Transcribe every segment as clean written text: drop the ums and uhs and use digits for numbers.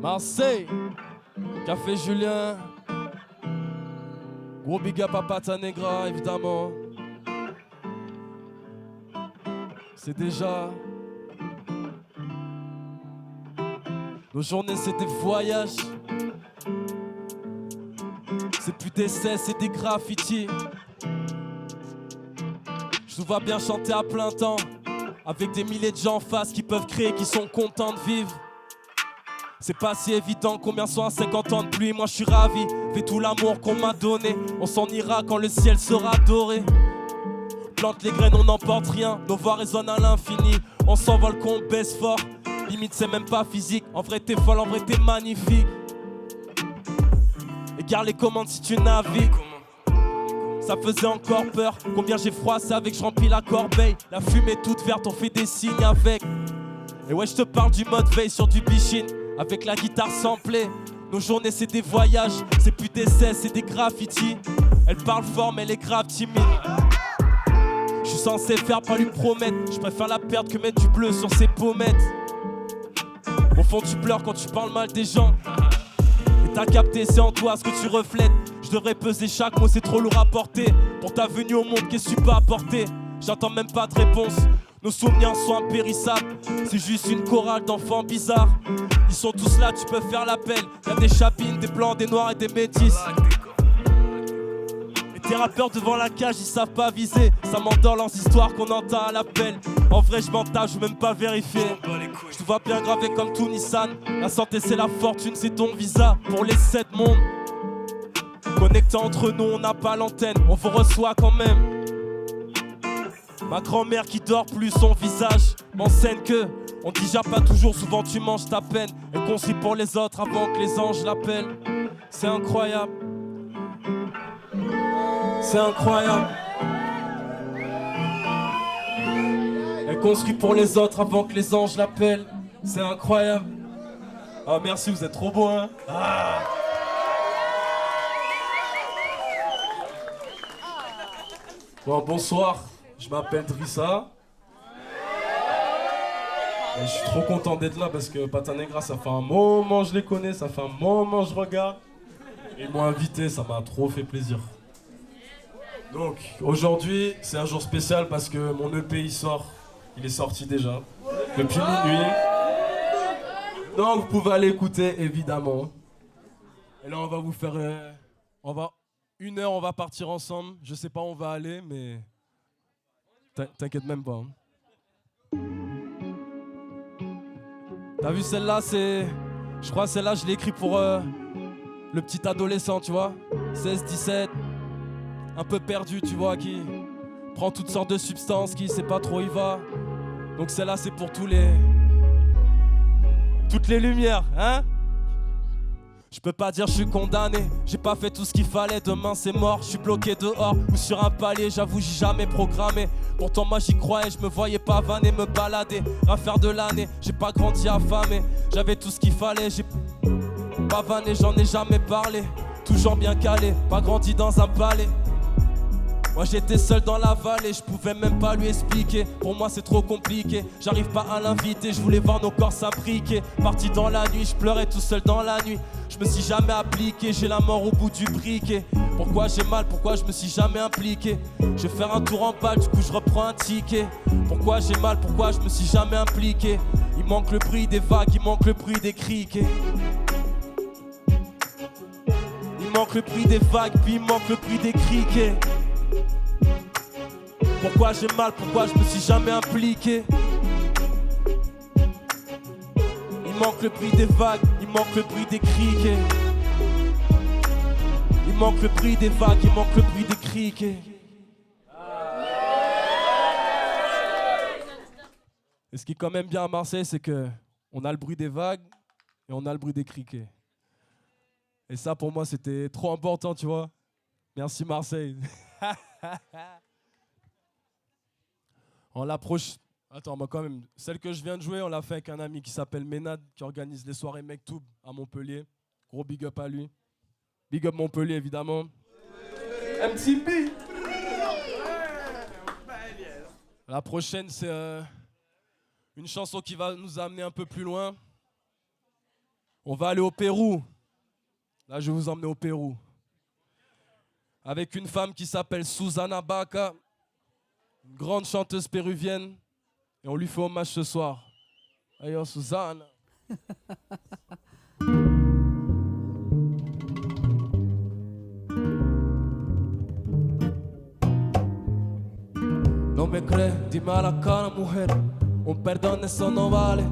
Marseille, Café Julien, gros big up à Pata Negra évidemment. C'est déjà... Nos journées c'est des voyages. C'est plus d'essais, c'est des graffitis. Je nous vois bien chanter à plein temps, avec des milliers de gens en face qui peuvent créer, qui sont contents de vivre. C'est pas si évident, combien sont à 50 ans de pluie. Moi je suis ravi, fais tout l'amour qu'on m'a donné. On s'en ira quand le ciel sera doré. Plante les graines, on n'emporte rien. Nos voix résonnent à l'infini. On s'envole qu'on baisse fort. Limite c'est même pas physique. En vrai t'es folle, en vrai t'es magnifique. Et garde les commandes si tu navigues. Ça faisait encore peur. Combien j'ai froissé avec je remplis la corbeille. La fumée toute verte, on fait des signes avec. Et ouais je te parle du mode veille sur du bichine. Avec la guitare samplée. Nos journées c'est des voyages. C'est plus d'essais, c'est des graffitis. Elle parle fort mais elle est grave timide. Je suis censé faire, pas lui promettre. Je préfère la perdre que mettre du bleu sur ses pommettes. Au fond tu pleures quand tu parles mal des gens. Et t'as capté, c'est en toi ce que tu reflètes. Je devrais peser chaque mot, c'est trop lourd à porter. Pour ta venue au monde, qu'est-ce que tu peux apporter? J'attends même pas de réponse. Nos souvenirs sont impérissables. C'est juste une chorale d'enfants bizarres. Ils sont tous là, tu peux faire l'appel. Y'a des chapines, des blancs, des noirs et des métis. Et tes rappeurs devant la cage, ils savent pas viser. Ça m'endort leurs histoires qu'on entend à l'appel. En vrai je m'en tape, je veux même pas vérifier. Je te vois bien gravé comme tout Nissan. La santé c'est la fortune, c'est ton visa pour les 7 mondes. Connecté entre nous, on n'a pas l'antenne. On vous reçoit quand même. Ma grand-mère qui dort plus, son visage m'enseigne que on digère pas toujours, souvent tu manges ta peine. Elle construit pour les autres avant que les anges l'appellent. C'est incroyable. C'est incroyable. Elle construit pour les autres avant que les anges l'appellent. C'est incroyable. Ah merci, vous êtes trop beau hein. Ah. Bon, bonsoir. Je m'appelle Drissa. Et je suis trop content d'être là parce que Pata Negra, ça fait un moment je les connais, ça fait un moment je regarde. Ils m'ont invité, ça m'a trop fait plaisir. Donc aujourd'hui, c'est un jour spécial parce que mon EP il sort. Il est sorti déjà, depuis minuit. Donc vous pouvez aller écouter évidemment. Et là on va vous faire... Une heure on va partir ensemble. Je sais pas où on va aller mais... T'inquiète même pas. Hein. T'as vu celle-là, c'est... Je crois celle-là, je l'ai écrit pour le petit adolescent, tu vois. 16, 17, un peu perdu, tu vois, qui prend toutes sortes de substances, qui sait pas trop où il va. Donc celle-là, c'est pour toutes les lumières, hein. Je peux pas dire je suis condamné, j'ai pas fait tout ce qu'il fallait, demain c'est mort, je suis bloqué dehors ou sur un palier, j'avoue j'ai jamais programmé. Pourtant moi j'y croyais, je me voyais pas vanner, me balader, à faire de l'année, j'ai pas grandi affamé, j'avais tout ce qu'il fallait, j'ai pas vanné, j'en ai jamais parlé, toujours bien calé, pas grandi dans un palais. Moi j'étais seul dans la vallée, je pouvais même pas lui expliquer. Pour moi c'est trop compliqué, j'arrive pas à l'inviter. Je voulais voir nos corps s'imbriquer. Parti dans la nuit, je pleurais tout seul dans la nuit. Je me suis jamais appliqué, j'ai la mort au bout du briquet. Pourquoi j'ai mal, pourquoi je me suis jamais impliqué? Je vais faire un tour en balle, du coup je reprends un ticket. Pourquoi j'ai mal, pourquoi je me suis jamais impliqué? Il manque le bruit des vagues, il manque le bruit des criquets. Il manque le bruit des vagues, puis il manque le bruit des criquets. Pourquoi j'ai mal, pourquoi je me suis jamais impliqué? Il manque le bruit des vagues, il manque le bruit des criquets. Il manque le bruit des vagues, il manque le bruit des criquets. Et ce qui est quand même bien à Marseille, c'est que on a le bruit des vagues et on a le bruit des criquets. Et ça pour moi c'était trop important, tu vois. Merci Marseille. On l'approche. Attends, moi quand même, celle que je viens de jouer, on l'a fait avec un ami qui s'appelle Ménad, qui organise les soirées Mektoub à Montpellier. Gros big up à lui. Big up Montpellier, évidemment. MTP. La prochaine, c'est une chanson qui va nous amener un peu plus loin. On va aller au Pérou. Là, je vais vous emmener au Pérou. Avec une femme qui s'appelle Susana Baca, une grande chanteuse péruvienne. Et on lui fait hommage ce soir. Ayo, Susana. No me crees, dime a la cara, mujer. Un perdón, eso no vale.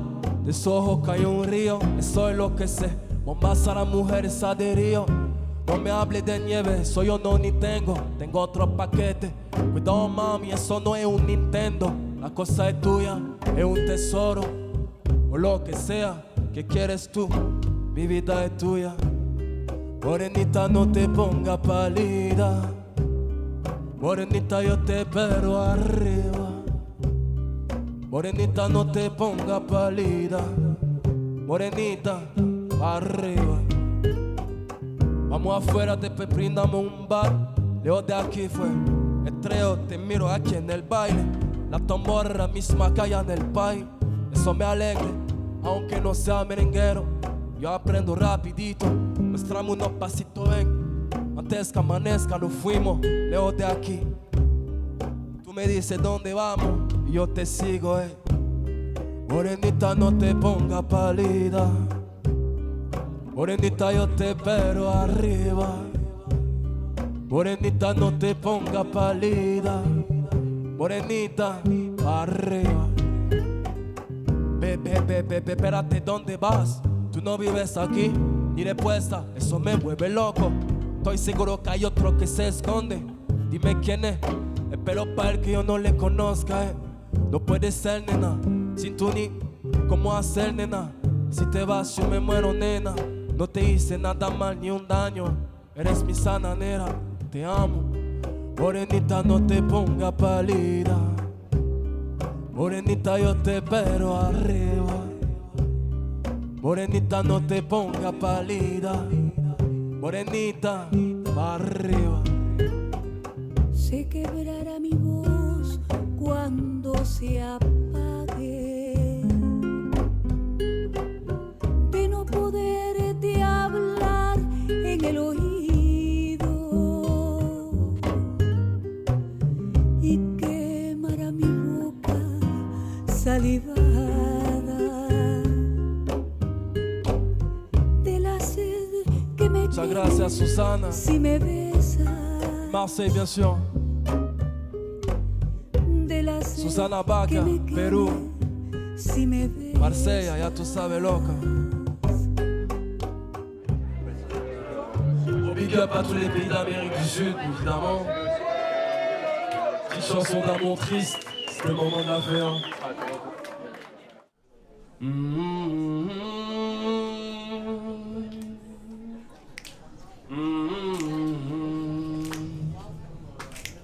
De sus ojos cayó un río, eso es lo que sé. Bombas a las mujeres adherido. No me hables de nieve, eso yo no ni tengo. Tengo otro paquete. Cuidado, mami, eso no es un Nintendo. La cosa es tuya, es un tesoro. O lo que sea que quieres tú, mi vida es tuya. Morenita, no te ponga pálida. Morenita, yo te espero arriba. Morenita, no te ponga pálida. Morenita, arriba. Vamos afuera, después brindamos un bar. Leo de aquí fue estreo, te miro aquí en el baile. La tambora la misma que allá en el país. Eso me alegra, aunque no sea merenguero. Yo aprendo rapidito, muéstrame unos pasitos, ven. Antes que amanezca nos fuimos, leo de aquí. Tú me dices dónde vamos y yo te sigo, Morenita, no te ponga pálida. Morenita, yo te espero arriba. Morenita, no te ponga pálida. Morenita, arriba. Bebé, espérate, ¿dónde vas? Tú no vives aquí, ni respuesta, eso me vuelve loco. Estoy seguro que hay otro que se esconde. Dime quién es, espero para él que yo no le conozca, No puede ser, nena, sin tú ni cómo hacer, nena. Si te vas yo me muero, nena. No te hice nada mal ni un daño. Eres mi sananera, te amo. Morenita, no te ponga pálida. Morenita, yo te espero arriba. Morenita, no te ponga pálida. Morenita, arriba. Se quebrará mi voz cuando se apague, de no poderte hablar en el oído, y quemará mi boca salivada de la sed que me Muchas gracias, Susana. Si me besas. Marseille, bien sûr. Susana Baca, Perú. Si Marsella, ya tú sabes, loca. Big up à tous les pays d'Amérique du Sud, évidemment. Petite chanson d'amour triste, c'est le moment de la faire.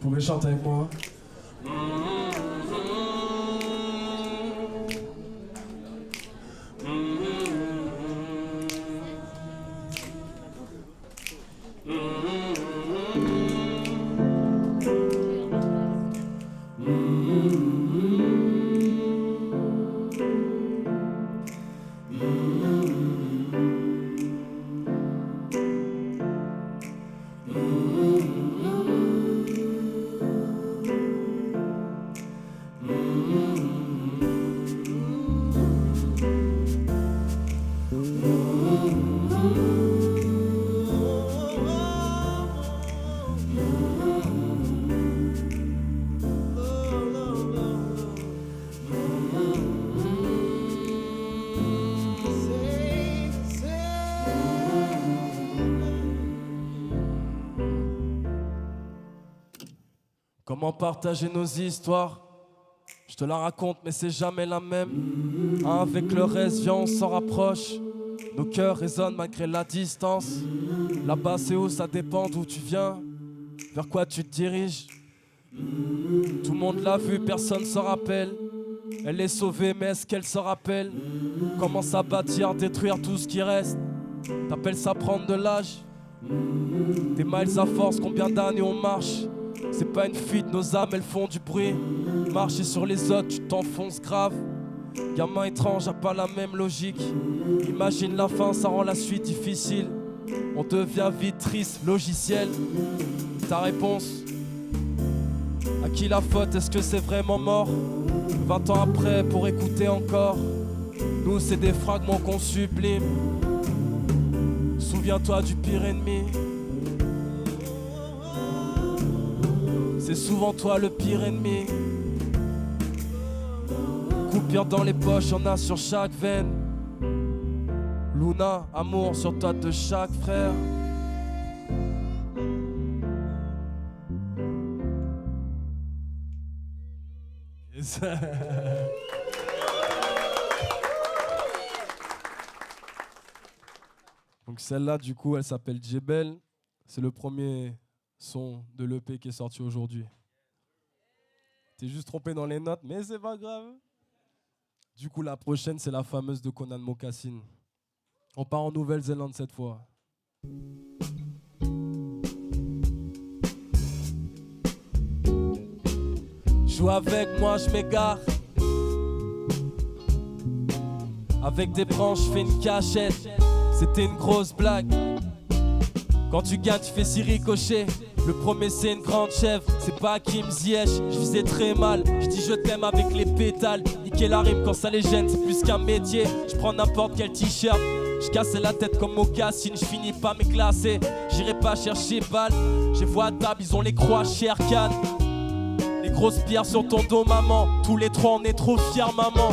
Vous pouvez chanter avec moi. Comment partager nos histoires? Je te la raconte mais c'est jamais la même. Avec le reste, viens on s'en rapproche. Nos cœurs résonnent malgré la distance. Là-bas c'est où, ça dépend d'où tu viens. Vers quoi tu te diriges? Tout le monde l'a vu, personne s'en rappelle. Elle est sauvée mais est-ce qu'elle se rappelle? Commence à bâtir, détruire tout ce qui reste. T'appelles ça prendre de l'âge? Des miles à force, combien d'années on marche? C'est pas une fuite, nos âmes elles font du bruit. Marcher sur les autres, tu t'enfonces grave. Gamin étrange a pas la même logique. Imagine la fin, ça rend la suite difficile. On devient vite triste, logiciel. Ta réponse? À qui la faute? Est-ce que c'est vraiment mort? 20 ans après pour écouter encore. Nous c'est des fragments qu'on sublime. Souviens-toi du pire ennemi. C'est souvent toi le pire ennemi. Coupure dans les poches, y'en a sur chaque veine. Luna, amour sur toi de chaque frère. Yes. Donc celle-là, du coup, elle s'appelle Djebel. C'est le premier son de l'EP qui est sorti aujourd'hui. T'es juste trompé dans les notes, mais c'est pas grave. Du coup, la prochaine, c'est la fameuse de Conan Mocassin. On part en Nouvelle-Zélande cette fois. Joue avec moi, je m'égare. Avec des branches, je fais une cachette. C'était une grosse blague. Quand tu gagnes, tu fais 6 ricochets. Le premier c'est une grande chèvre, c'est pas Kim Ziyech. Je visais très mal, je dis je t'aime avec les pétales. Niquer la rime quand ça les gêne, c'est plus qu'un métier. Je prends n'importe quel t-shirt, je casse la tête comme Mocassin. Je finis pas mes classés, j'irai pas chercher balle. J'ai voix à table, ils ont les croix chères cannes. Les grosses pierres sur ton dos maman. Tous les trois on est trop fiers maman.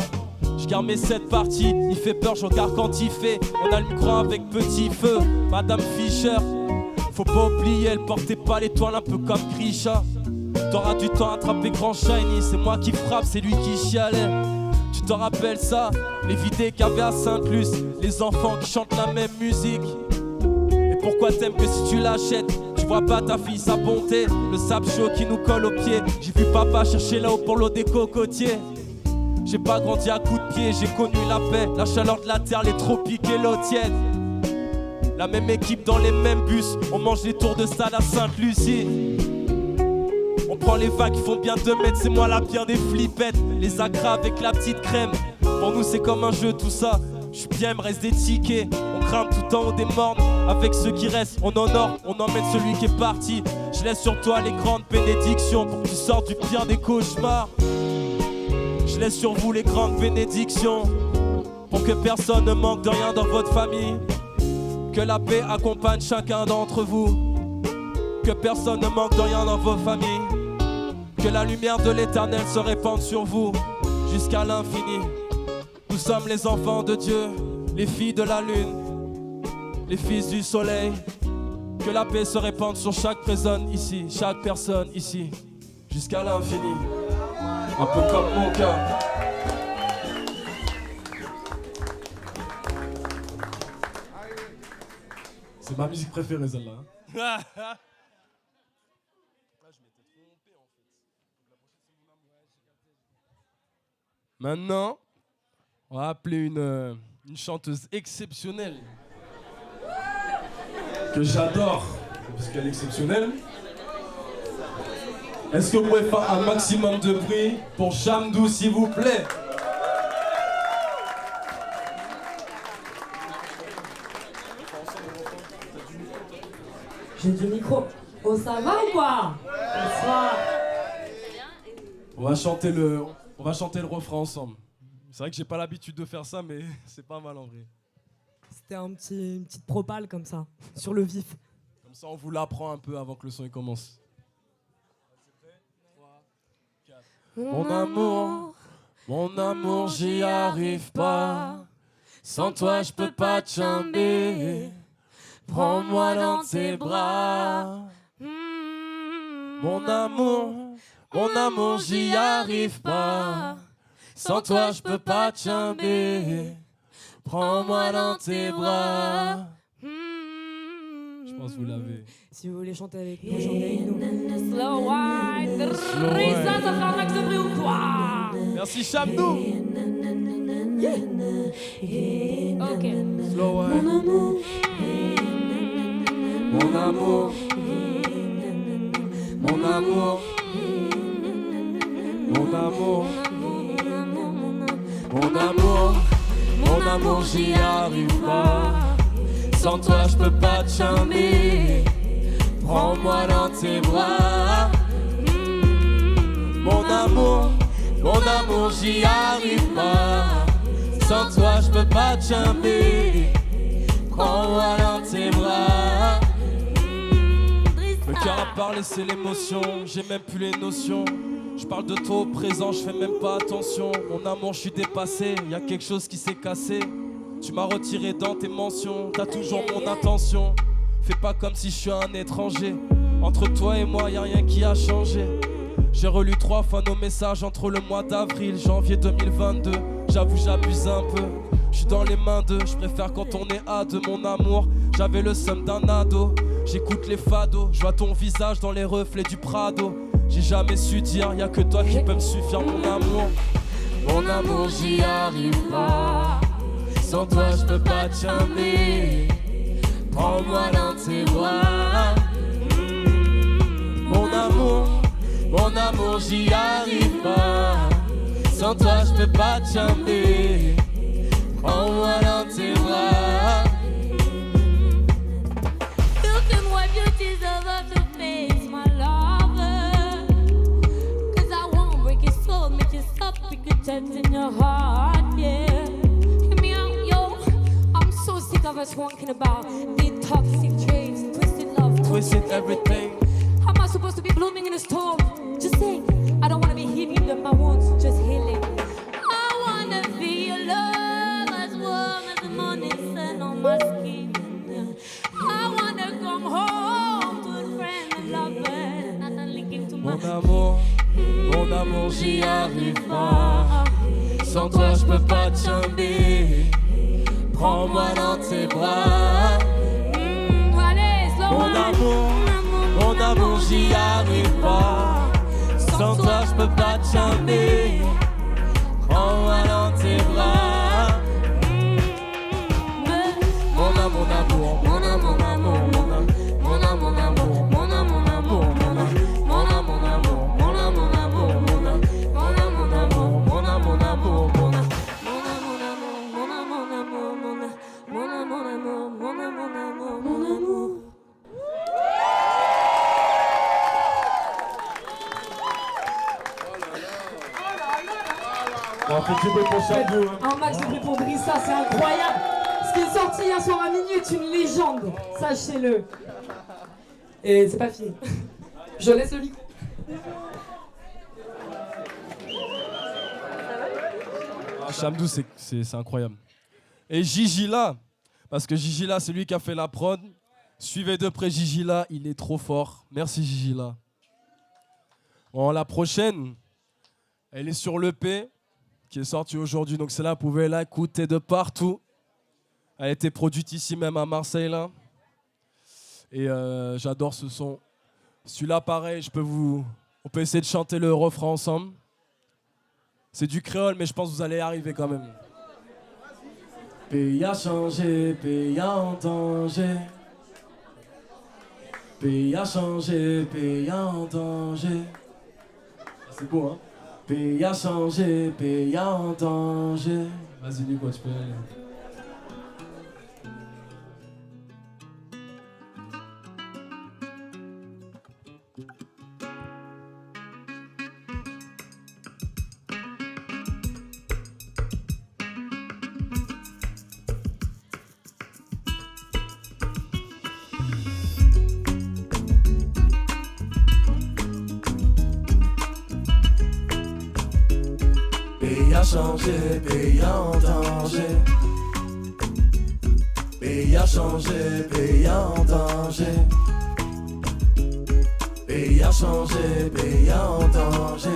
Je garde mes 7 parties, il fait peur, je regarde quand il fait. On a le micro avec petit feu, Madame Fischer. Faut pas oublier, elle portait pas l'étoile un peu comme Grisha. T'auras du temps à attraper Grand Shiny, c'est moi qui frappe, c'est lui qui chialait. Tu te rappelles ça? Les vidéos qu'il y avait à Sainte-Luce, les enfants qui chantent la même musique. Et pourquoi t'aimes que si tu l'achètes, tu vois pas ta fille sa bonté? Le sable chaud qui nous colle aux pieds. J'ai vu papa chercher là-haut pour l'eau des cocotiers. J'ai pas grandi à coups de pied, j'ai connu la paix, la chaleur de la terre, les tropiques et l'eau tiède. La même équipe dans les mêmes bus, on mange les tours de stade à Sainte-Lucie. On prend les vagues qui font bien 2 mètres, c'est moi la pire des flippettes. Les acras avec la petite crème, pour nous c'est comme un jeu tout ça. J'suis bien, il me reste des tickets, on grimpe tout en haut des mornes. Avec ceux qui restent, on honore, on emmène celui qui est parti. Je laisse sur toi les grandes bénédictions pour que tu sortes du pire des cauchemars. Je laisse sur vous les grandes bénédictions pour que personne ne manque de rien dans votre famille. Que la paix accompagne chacun d'entre vous. Que personne ne manque de rien dans vos familles. Que la lumière de l'éternel se répande sur vous jusqu'à l'infini. Nous sommes les enfants de Dieu, les filles de la lune, les fils du soleil. Que la paix se répande sur chaque personne ici, jusqu'à l'infini. Un peu comme mon cas. C'est ma musique préférée celle-là. Maintenant, on va appeler une chanteuse exceptionnelle que j'adore parce qu'elle est exceptionnelle. Est-ce que vous pouvez faire un maximum de bruit pour Jamdou, s'il vous plaît? J'ai du micro. Oh, ça va ou quoi? Bonsoir. On va chanter le refrain ensemble. C'est vrai que j'ai pas l'habitude de faire ça, mais c'est pas mal en vrai. C'était une petite propale comme ça, sur le vif. Comme ça, on vous l'apprend un peu avant que le son il commence. Mon amour, j'y arrive pas. Sans toi, je peux pas te chamber. Prends-moi dans tes bras. Mon amour, j'y arrive pas. Sans toi, je peux pas te chamber. Prends-moi dans tes bras. Je pense que vous l'avez. Si vous voulez chanter avec nous, chantez avec nous. Slow wine. Risa, ça fait un max de bruit ou quoi? Merci Jamdou. Ok. Slow wine. Mon amour. Mon amour. Mon amour. Mon amour, j'y arrive pas. Sans toi, je peux pas te charmer. Prends-moi dans tes bras. Mon amour, j'y arrive pas. Sans toi, je peux pas te charmer. Prends-moi dans tes bras. Le cœur a parlé, c'est l'émotion. J'ai même plus les notions. Je parle de toi au présent, je fais même pas attention. Mon amour, je suis dépassé, y a quelque chose qui s'est cassé. Tu m'as retiré dans tes mentions, t'as toujours mon attention. Fais pas comme si je suis un étranger. Entre toi et moi, y a rien qui a changé. J'ai relu 3 fois nos messages entre le mois d'avril, janvier 2022. J'avoue, j'abuse un peu. Je suis dans les mains d'eux, je préfère quand on est à deux, mon amour. J'avais le seum d'un ado. J'écoute les fados, je vois ton visage dans les reflets du Prado. J'ai jamais su dire, y'a que toi qui peux me suffire, mon amour. Mon amour, j'y arrive pas. Sans toi, je peux pas te charmer. Prends-moi dans tes bras. Mon amour, j'y arrive pas. Sans toi, je peux pas te charmer. Prends-moi dans tes bras. You can wipe your tears off your face, my lover. 'Cause I won't break your soul, make you stop, pick your chest in your heart, yeah. Hear me out, yo. I'm so sick of us walking about the toxic traits, twisted love, Twisted everything. How am I supposed to be blooming in a storm? Just saying, I don't wanna be healing up my wounds, just healing. I wanna feel your love as warm as the morning sun on my skin. I wanna come home to a friend and lover, not only give to my Mon amour, j'y arrive pas. Sans toi, je peux pas te charmer. Prends-moi dans tes bras. Allez, slow Mon amour, j'y arrive pas. Sans toi, je peux pas te charmer. Prends-moi dans tes bras. Mon amour, mon amour, mon amour, mon amour, mon amour, mon amour, mon amour, mon amour, mon amour, mon amour, mon amour, mon amour, mon amour, mon amour, mon amour, mon amour, mon amour, mon amour. On fait du bruit pour Chabou. Un max de bruit pour Drissa, c'est incroyable. Ce qui est sorti hier soir à minuit est une légende, sachez-le. Et c'est pas fini. Je laisse le micro. Chamdou, c'est incroyable. Et Gigi là, parce que Gigi là, c'est lui qui a fait la prod. Suivez de près Gigi là, il est trop fort. Merci Gigi là. Bon, la prochaine, elle est sur l'EP qui est sortie aujourd'hui, donc celle-là, vous pouvez l'écouter de partout. Elle a été produite ici même à Marseille là. Et j'adore ce son. Celui-là, pareil, on peut essayer de chanter le refrain ensemble. C'est du créole, mais je pense que vous allez y arriver quand même. Pays a changé, pays en danger. Pays a changé, pays en danger. C'est beau, hein? Pays a changé, pays en danger. Vas-y, Nico, tu peux y aller. Pays a changé, pays en danger. Pays a changé, pays en danger. Pays a changé, pays en danger.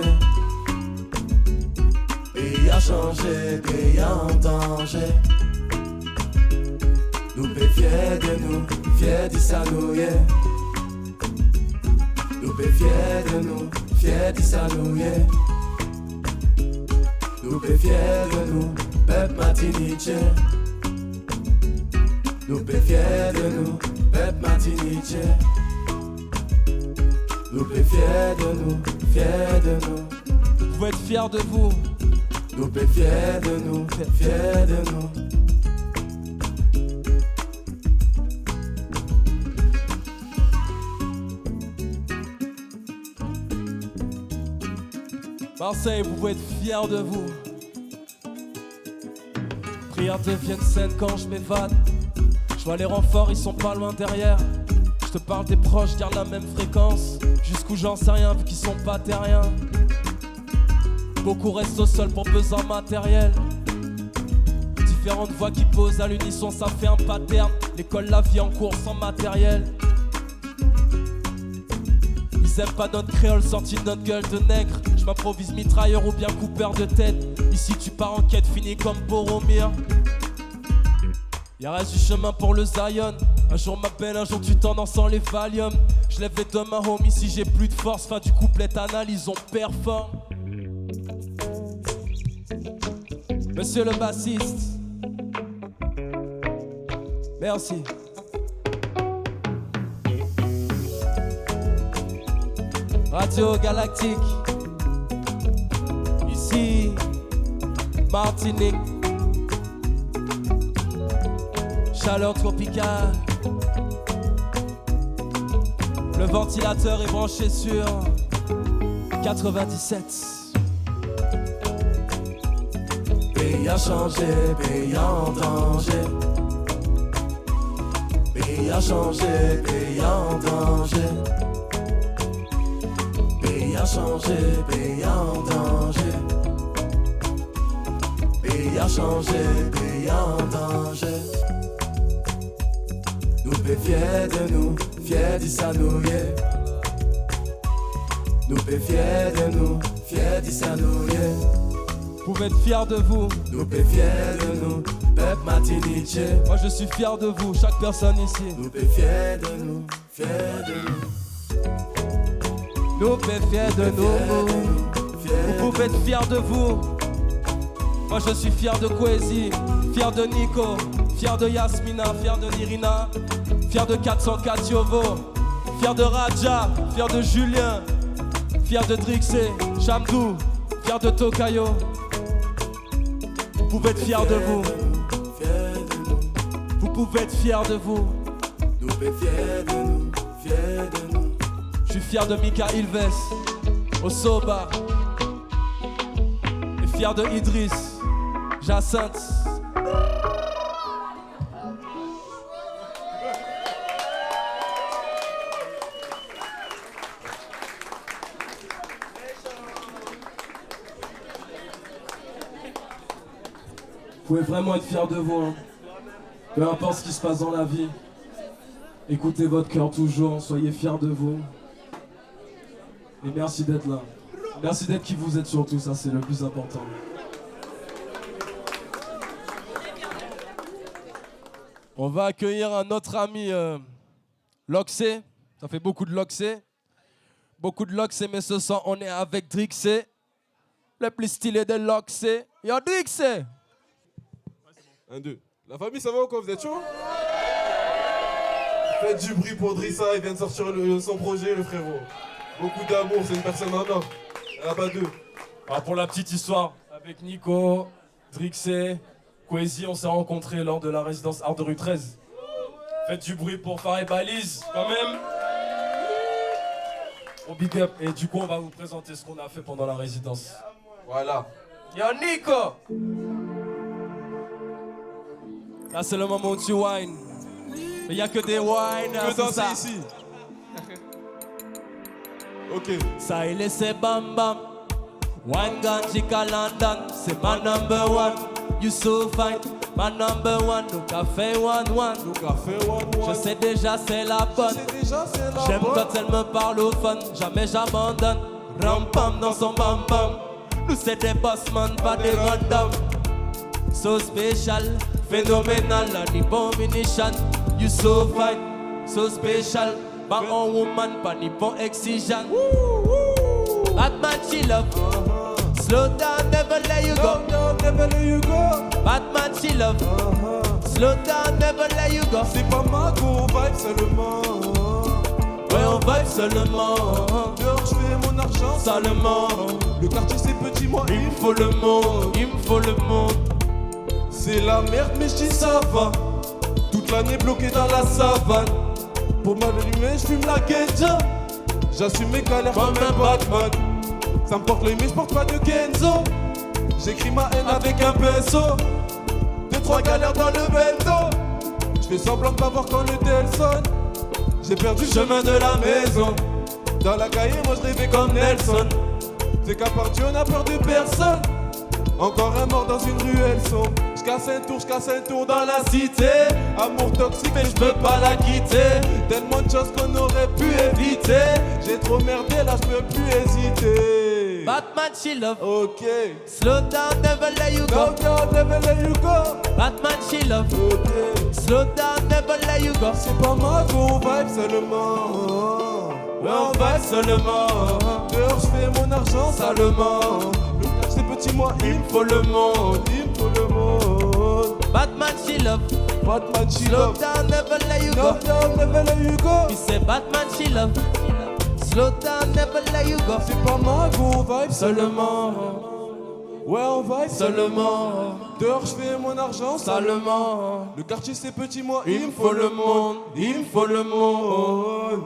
Pays a changé, pays en danger. Nous sommes fiers de nous, fiers du salut, yeah. Nous sommes fiers de nous, fiers du salut, yeah. Nous sommes fiers de nous, peuple martiniquais. Nous sommes fiers de nous, peuple martiniquais. Nous sommes fiers de nous, fiers de nous. Vous pouvez être fiers de vous. Nous pe fiers de nous, fiers de nous. Marseille, vous pouvez être fiers de vous. Prières deviennent scène quand je m'évade. Je vois les renforts, ils sont pas loin derrière. Je te parle des proches, garde la même fréquence. Jusqu'où j'en sais rien, vu qu'ils sont pas terriens. Beaucoup restent au sol pour besoin matériel. Différentes voix qui posent à l'unisson, ça fait un pattern. L'école, la vie en cours sans matériel. Ils aiment pas notre créole sorti de notre gueule de nègre. Je m'improvise mitrailleur ou bien coupeur de tête. Ici tu pars en quête, finis comme Boromir. Y'a reste du chemin pour le Zion. Un jour m'appelle, un jour tu t'en sans les Valium. Je lève les deux mains homie si j'ai plus de force. Fin du couplet analyse, on performe. Monsieur le bassiste, merci. Radio Galactique, ici Martinique, chaleur tropicale. Le ventilateur est branché sur 97. Pays a changé, pays en danger. Pays a changé, pays en danger. Pays a changé, pays en danger. Pays a changé, pays en danger. Nous pe fiers de nous, fiers d'Issanouye. Nous pe fiers de nous, fiers d'Issanouye. Vous pouvez être fiers de vous. Nous pe fiers de nous, peuple Martinique. Moi je suis fier de vous, chaque personne ici. Nous pe fiers de nous, fiers de nous. Nous pe fiers de nous. Vous pouvez être fiers de vous. Moi je suis fier de Kwesi, fier de Nico, fier de Yasmina, fier de Nirina, fier de 404 Yovo, fier de Raja, fier de Julien, fier de Drixé, Chamdou, fier de Tokayo. Vous pouvez être fiers de vous. Vous pouvez être fiers de vous. Nous pe fiers de nous, fiers de nous. Je suis fier de Mika Ilves, Osoba, et fier de Idriss, Jacinthe. Vous pouvez vraiment être fiers de vous, hein. Peu importe ce qui se passe dans la vie, écoutez votre cœur toujours, soyez fiers de vous. Et merci d'être là. Merci d'être qui vous êtes surtout, ça c'est le plus important. On va accueillir un autre ami, Loxé. Ça fait beaucoup de Loxé. Beaucoup de Loxé, mais ce soir on est avec Drixé. Le plus stylé de Loxé. Yo Drixé! 1, 2. La famille, ça va ou quoi? Vous êtes chaud? Faites du bruit pour Drissa, il vient de sortir son projet, le frérot. Beaucoup d'amour, c'est une personne en or. Il n'y en a pas deux. Alors pour la petite histoire, avec Nico, Drixé, Kwesi, on s'est rencontrés lors de la résidence Art de rue 13. Faites du bruit pour Faré Balise, quand même. On big up. Et du coup, on va vous présenter ce qu'on a fait pendant la résidence. Voilà. Yo Nico! Là, c'est le moment où tu whines. Mais il n'y a que des whines. Tu veux danser ici? Ok. Ça il est c'est bam bam. Wine Ganjika London, c'est my number one. You so fine, my number one. Nous qu'a fait one one. Nous qu'a fait one one. Je sais déjà c'est la bonne. J'aime quand elle me parle au fun. Jamais j'abandonne. Ram pam dans son bam bam. Nous c'est des boss man, pas des random. So special, phénoménal, ni bon munition. You so fine, so special. Pas un woman, pas ni bon exigeant. Batman she love. Slow down, never let you go. Never let you go. Batman she love. Slow down, never let you go. C'est pas ma go vibe seulement. Ouais, on vibe seulement. Dehors je fais mon argent Salement. Le quartier c'est petit, moi Il me faut le monde, il me faut le monde. c'est la merde, mais je dis ça va. Toute l'année bloqué dans la savane. Pour m'allumer, je fume la ganja. J'assume mes galères comme un Batman. Ça me porte l'œil, mais je porte pas de Kenzo. J'écris ma haine avec un pinceau. 2-3 galères dans le bendo. Je fais semblant de pas voir quand le tel sonne. J'ai perdu le chemin de la maison. Dans la cahier, moi je rêvais comme Nelson. C'est qu'à part Dieu, on n'a peur de personne. Encore un mort dans une ruelle sombre. J'casse un tour dans la cité. Amour toxique mais j'peux pas la quitter. Tellement de choses qu'on aurait pu éviter. J'ai trop merdé là j'peux plus hésiter. Batman, she love. Ok. Slow down, never let you Go, go. go, never let you go. Batman, she love. Ok. Slow down, never let you go. C'est pas mal qu'on vibe seulement. Ouais, on vibe seulement. Dehors j'fais mon argent salement. Le cash c'est petit, moi il me faut le monde. Il me faut le monde. Batman, she love. Batman she Slow love. down, never let you No, go. no, never let you go. He said Batman, she love. Slow down, never let you go. C'est pas mal qu'on vibe seulement. Ouais, on vibe Seulement. Dehors j'fais mon argent Seulement. Le quartier c'est petit, moi Il me faut le monde. Il me faut le monde.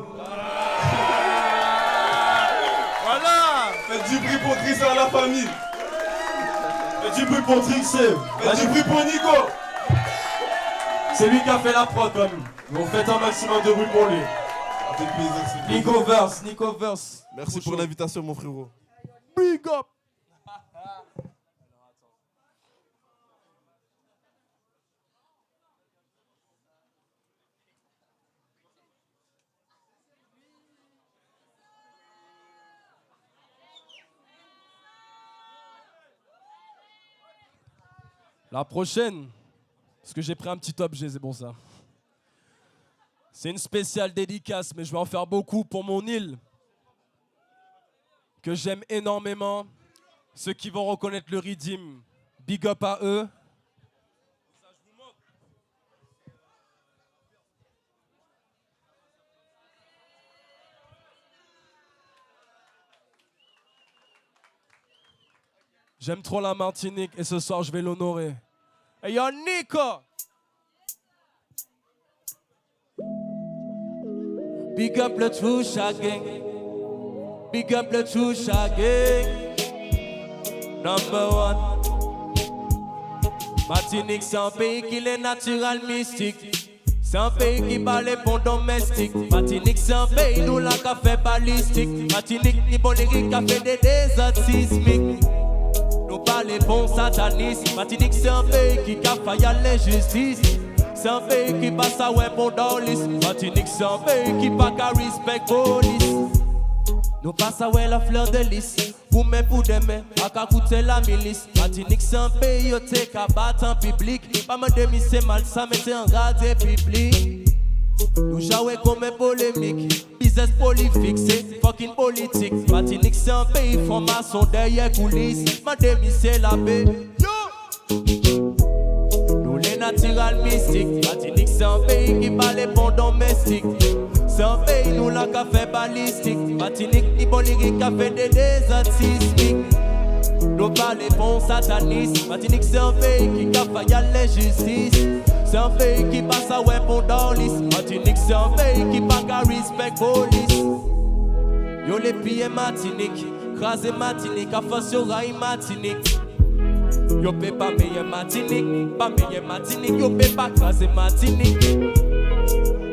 Voilà. Faites du bruit pour Tristan à la famille. Faites du bruit pour Trixie. Faites du bruit pour Nico. C'est lui qui a fait la prod, comme. Donc faites un maximum de bruit pour lui. Avec plaisir, c'est Nico Verse, Nico Verse. Merci pour l'invitation, mon frérot. Big up. La prochaine, parce que j'ai pris un petit objet, c'est bon ça. C'est une spéciale dédicace, mais je vais en faire beaucoup pour mon île, que j'aime énormément. Ceux qui vont reconnaître le rythme, big up à eux. J'aime trop la Martinique et ce soir je vais l'honorer. Hey yo Nico! Big up le Toucha Gang. Big up le Toucha Gang. Number one. Martinique c'est un pays qui est naturel mystique. C'est un pays qui bat les ponts domestiques. Martinique c'est un pays nous la café balistique. Martinique ni bon les qui fait des déserts sismiques. Nous pas les bons satanistes. Martinique c'est un pays qui faille à l'injustice. C'est un pays qui passe à ouais bon dans l'is. Martinique c'est un pays qui pas qu'à respect police. Nous passe à ouais la fleur de lys. Pour mes pour demain, à qu'à coûter la milice. Martinique c'est un pays où t'es qu'à battre en public. Pas me demi c'est mal ça mais c'est un gardé public. Nous jouons comme un polémique. Business prolifique, c'est fucking politique. Martinique c'est un pays formation derrière coulisses. Ma demi c'est la baie. Nous les naturels mystiques. Martinique c'est un pays qui bat les bons domestiques. C'est un pays nous la café balistique. Martinique ni bon lyrique café des déserts sismiques. Nous pas les bons satanistes. Martinique c'est un pays qui faille à l'injustice. C'est un pays qui passe à ouais bon dans l'is. Martinique c'est un pays qui pas qu'à respect police. Yo les pieds Martinique, crasé Martinique, à force yo raï Martinique. Yo pe pas meilleur Martinique, pas meilleur Martinique. Yo pe pas crasé Martinique.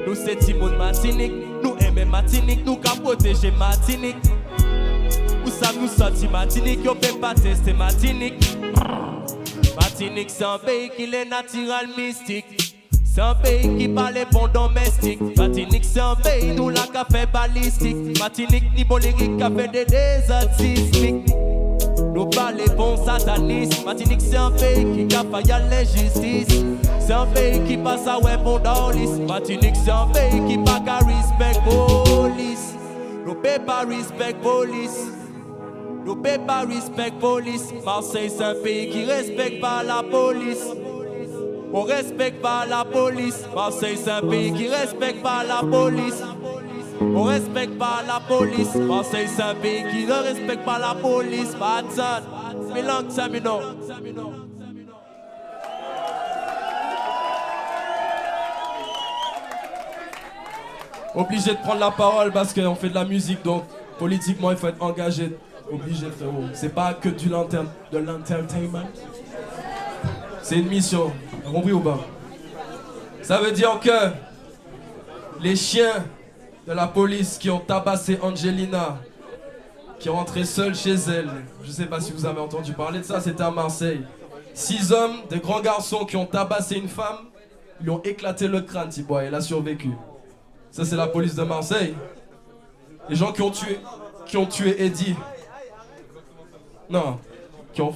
Nous c'est Timon Martinique, nous aimons Martinique, nous qu'à protéger Martinique. Où ça nous sorti Martinique, yo pe pas tester Martinique. Martinique c'est un pays qui est naturel mystique. C'est un pays qui parle les bons domestiques. Martinique c'est un pays nous la café balistique. Martinique ni bon lyrique café des déserts sismiques. Nous pas les bons satanistes. Martinique c'est un pays qui faille à l'injustice. C'est un pays qui passe à ouais bon dans l'is. Martinique c'est un pays qui pas qu'à respect police. Nous paie pas respect police. Nous paie pas respect police. Marseille c'est un pays qui respecte pas la police. On respecte pas la police. Marseille c'est un pays qui respecte pas la police. On respecte pas la police. Marseille c'est un pays qui ne respecte pas la police. Manson, Milan Samino. Obligé de prendre la parole parce qu'on fait de la musique, donc politiquement il faut être engagé. Obligé, frérot. C'est pas que de l'entertainment. C'est une mission. T'as compris ou pas? Ça veut dire que les chiens de la police qui ont tabassé Angelina, qui est rentrée seule chez elle, je sais pas si vous avez entendu parler de ça, c'était à Marseille. 6 hommes, des grands garçons qui ont tabassé une femme, ils lui ont éclaté le crâne, Tibois, elle a survécu. Ça c'est la police de Marseille. Les gens qui ont tué Eddie. Non, qui ont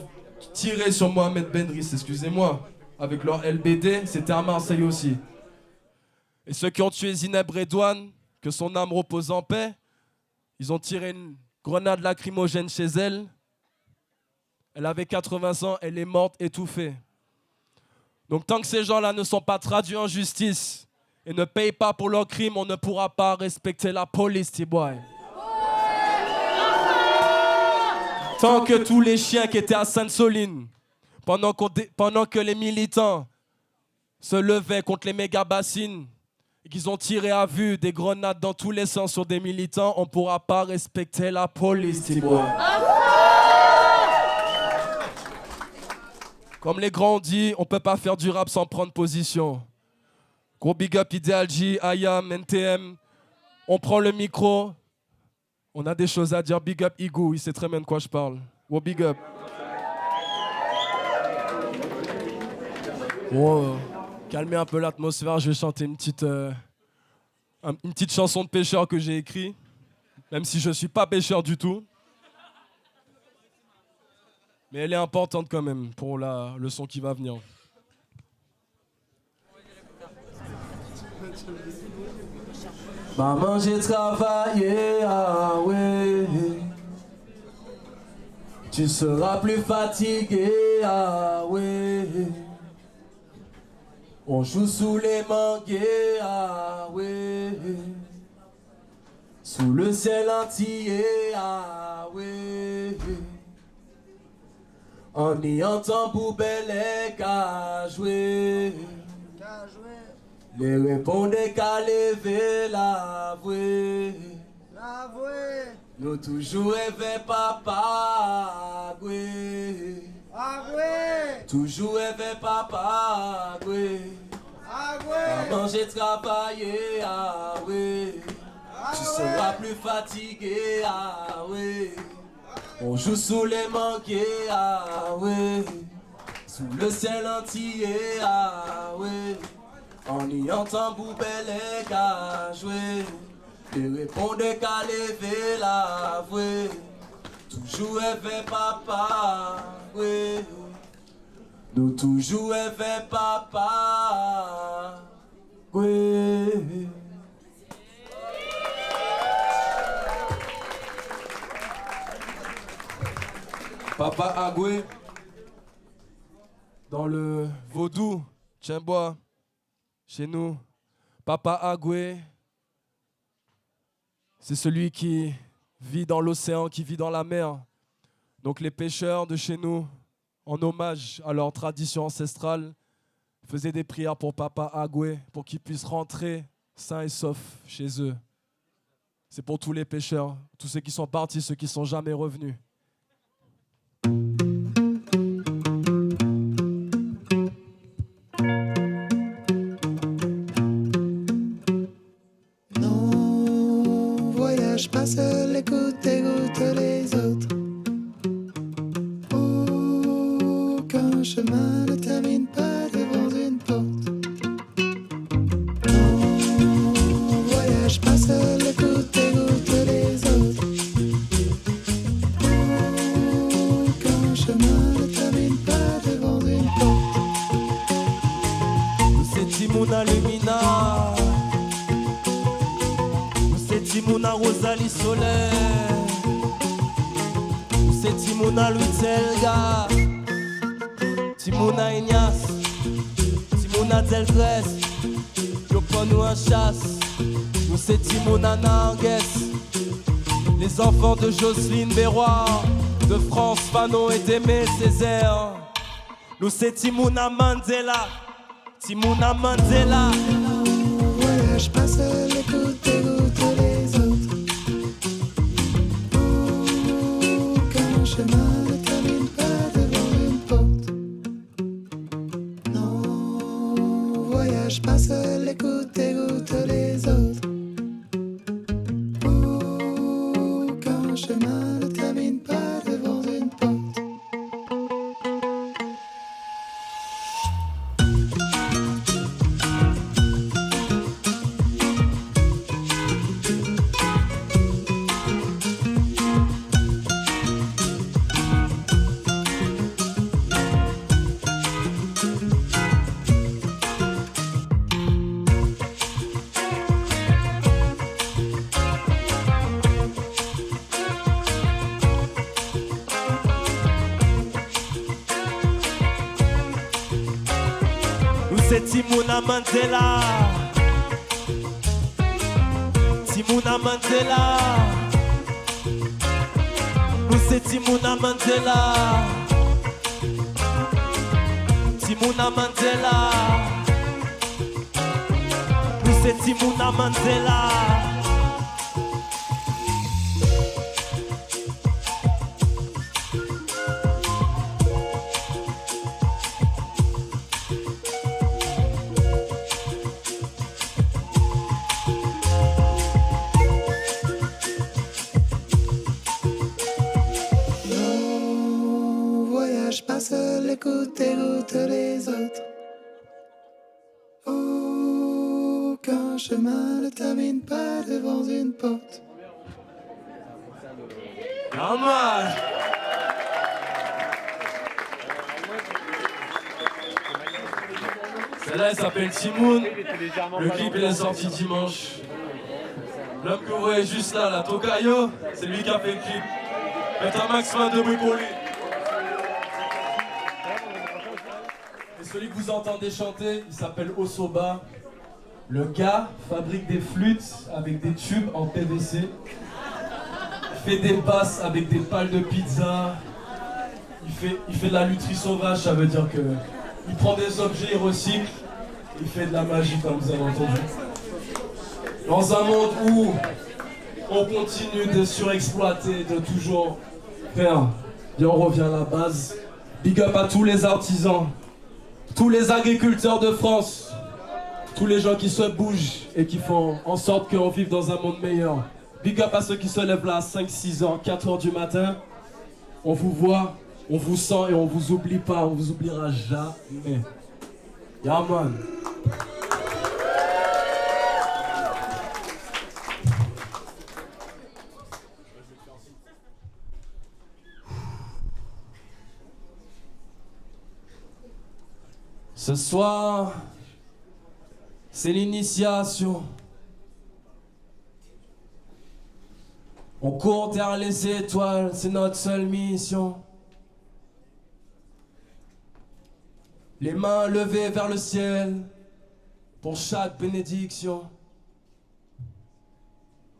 tiré sur Mohamed Benris, excusez-moi, avec leur LBD, c'était à Marseille aussi. Et ceux qui ont tué Zineb Redouane, que son âme repose en paix, ils ont tiré une grenade lacrymogène chez elle. Elle avait 80 ans, elle est morte étouffée. Donc tant que ces gens-là ne sont pas traduits en justice et ne payent pas pour leurs crimes, on ne pourra pas respecter la police, Tibois. Tant que tous les chiens qui étaient à Sainte-Soline, pendant que les militants se levaient contre les méga-bassines et qu'ils ont tiré à vue des grenades dans tous les sens sur des militants, on ne pourra pas respecter la police, Tibois. Comme les grands ont dit, on ne peut pas faire du rap sans prendre position. Gros big up Ideal G, IAM, NTM. On prend le micro. On a des choses à dire. Big up Igou, il sait très bien de quoi je parle. Wow, big up. Wow. Calmez un peu l'atmosphère, je vais chanter une petite chanson de pêcheur que j'ai écrite. Même si je ne suis pas pêcheur du tout. Mais elle est importante quand même pour le son qui va venir. Maman, j'ai travaillé, ah ouais. Tu seras plus fatigué, ah ouais. On joue sous les manguiers, ah ouais. Sous le ciel entier, ah ouais. On y entend Boubelec à jouer. Les répondez qu'à lever l'avoué. Nous toujours rêver papa goué. Toujours rêver papa goué. Maman j'ai travaillé ah ouais. Tu seras plus fatigué ah ouais. On joue sous les manguiers ah ouais. Sous le ciel entier ah ouais. On y entend Boubelec à jouer. Et répondez qu'à lever l'avoué. Toujours rêver papa, oui. Nous toujours rêver papa, oui. Papa Agoué, dans le vaudou, tiens bois, chez nous, Papa Agoué, c'est celui qui vit dans l'océan, qui vit dans la mer. Donc les pêcheurs de chez nous, en hommage à leur tradition ancestrale, faisaient des prières pour Papa Agoué, pour qu'il puisse rentrer sain et sauf chez eux. C'est pour tous les pêcheurs, tous ceux qui sont partis, ceux qui ne sont jamais revenus. Pas seul, écoute les autres. Aucun chemin ne termine pas devant une porte. Non, voyage pas seul, écoute les autres. Aucun chemin ne termine pas devant une porte. C'est Timouna Lumina. Timouna Rosalie Soler, c'est Timouna Louis Telga, Timouna Ignace, Timouna Delgrès, yo prends nous en chasse, Nous c'est Timouna Nangues, les enfants de Jocelyne Berroy, de France Fanon et d'Aimé Césaire. Nous c'est Timouna Mandela, Timouna Mandela. Voyage pas seul, écoute, dégoûte les autres. Aucun chemin ne termine pas devant une porte. Non, voyage pas seul, écoute, dégoûte les autres. Aucun chemin ne termine pas devant une porte. C'est Timouna Mandela, Timouna Mandela. Nous c'est Timouna Mandela, Timouna Mandela. Nous c'est Timouna Mandela. Pas seul, écoute, écoute les autres. Aucun chemin ne termine pas devant une porte. Ah man. Celle-là elle s'appelle Timoun. Le clip il est sorti dimanche. L'homme que vous voyez juste là, la Tokayo, c'est lui qui a fait le clip. Faites un maximum de bruit pour lui. Celui que vous entendez chanter, il s'appelle Osoba. Le gars fabrique des flûtes avec des tubes en PVC. Il fait des basses avec des pales de pizza. Il fait de la lutherie sauvage, ça veut dire que il prend des objets, il recycle. Il fait de la magie comme vous avez entendu. Dans un monde où on continue de surexploiter, de toujours faire, et on revient à la base. Big up à tous les artisans. Tous les agriculteurs de France, tous les gens qui se bougent et qui font en sorte qu'on vive dans un monde meilleur. Big up à ceux qui se lèvent là à 5, 6 heures, 4 heures du matin. On vous voit, on vous sent et on vous oublie pas, on vous oubliera jamais. Yeah man. Ce soir, c'est l'initiation. On court derrière les étoiles, c'est notre seule mission. Les mains levées vers le ciel pour chaque bénédiction.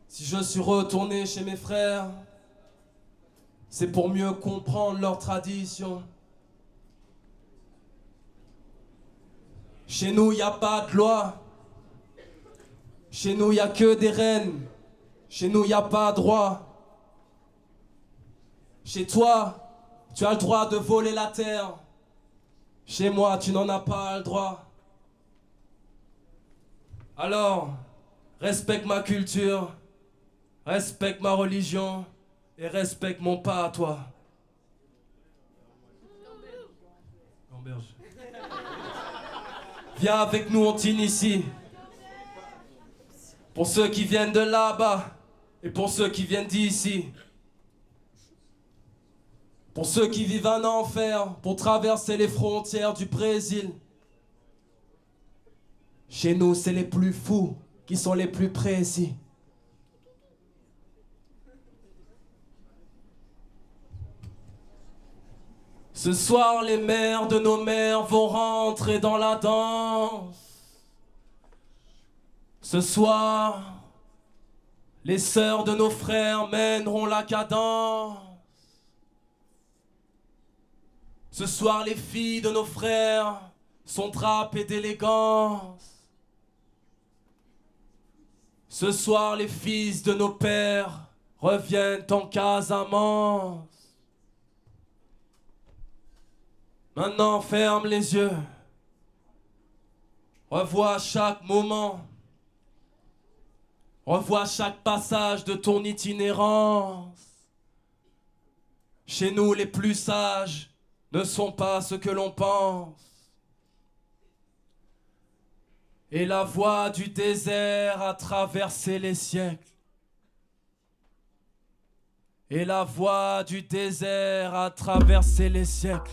Si je suis retourné chez mes frères, c'est pour mieux comprendre leur tradition. Chez nous, y a pas de loi. Chez nous, y a que des reines. Chez nous, y a pas de droit. Chez toi, tu as le droit de voler la terre. Chez moi, tu n'en as pas le droit. Alors, respecte ma culture, respecte ma religion et respecte mon pas à toi. Gamberge. Viens avec nous, on t'initie. Pour ceux qui viennent de là-bas et pour ceux qui viennent d'ici. Pour ceux qui vivent un enfer pour traverser les frontières du Brésil. Chez nous, c'est les plus fous qui sont les plus précis. Ce soir, les mères de nos mères vont rentrer dans la danse. Ce soir, Les sœurs de nos frères mèneront la cadence. Ce soir les filles de nos frères sont drapées d'élégance. Ce soir les fils de nos pères reviennent en Casamance. Maintenant ferme les yeux. Revois chaque moment. Revois chaque passage de ton itinérance. Chez nous les plus sages ne sont pas ce que l'on pense. Et la voie du désert a traversé les siècles. Et la voie du désert a traversé les siècles.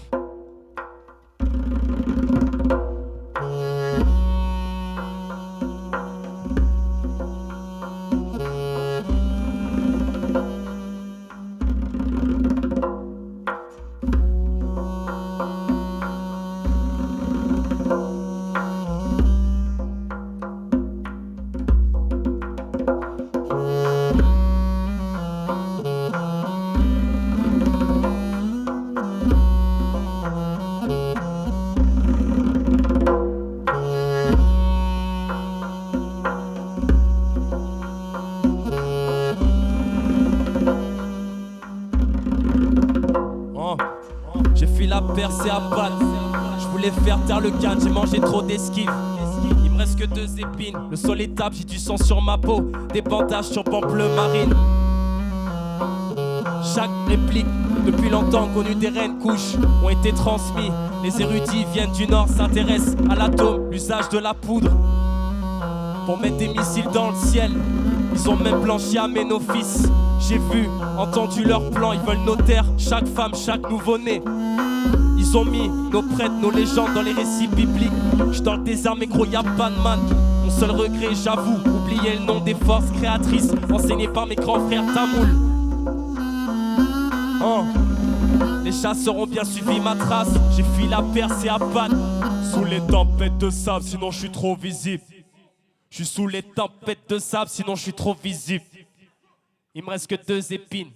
Percé à batte, je voulais faire taire le cadre, j'ai mangé trop d'esquives. Il me reste que 2 épines, le sol est table, j'ai du sang sur ma peau, des bandages sur banc bleu marine. Chaque réplique, depuis longtemps connu des reines couches, ont été transmis. Les érudits viennent du nord, s'intéressent à l'atome, l'usage de la poudre pour mettre des missiles dans le ciel. Ils ont même blanchi à mes nos fils. J'ai vu, entendu leurs plans, ils veulent nos terres, chaque femme, chaque nouveau-né. Ils ont mis nos prêtres, nos légendes dans les récits bibliques. J'suis dans le désert mais gros y'a pas de man. Mon seul regret j'avoue, oublier le nom des forces créatrices enseignées par mes grands frères tamouls. Les chasseurs ont bien suivi ma trace. J'ai fui la Perse et à Ban. Sous les tempêtes de sable sinon je suis trop visible. Je suis sous les tempêtes de sable sinon je suis trop visible. Il me reste que 2 épines.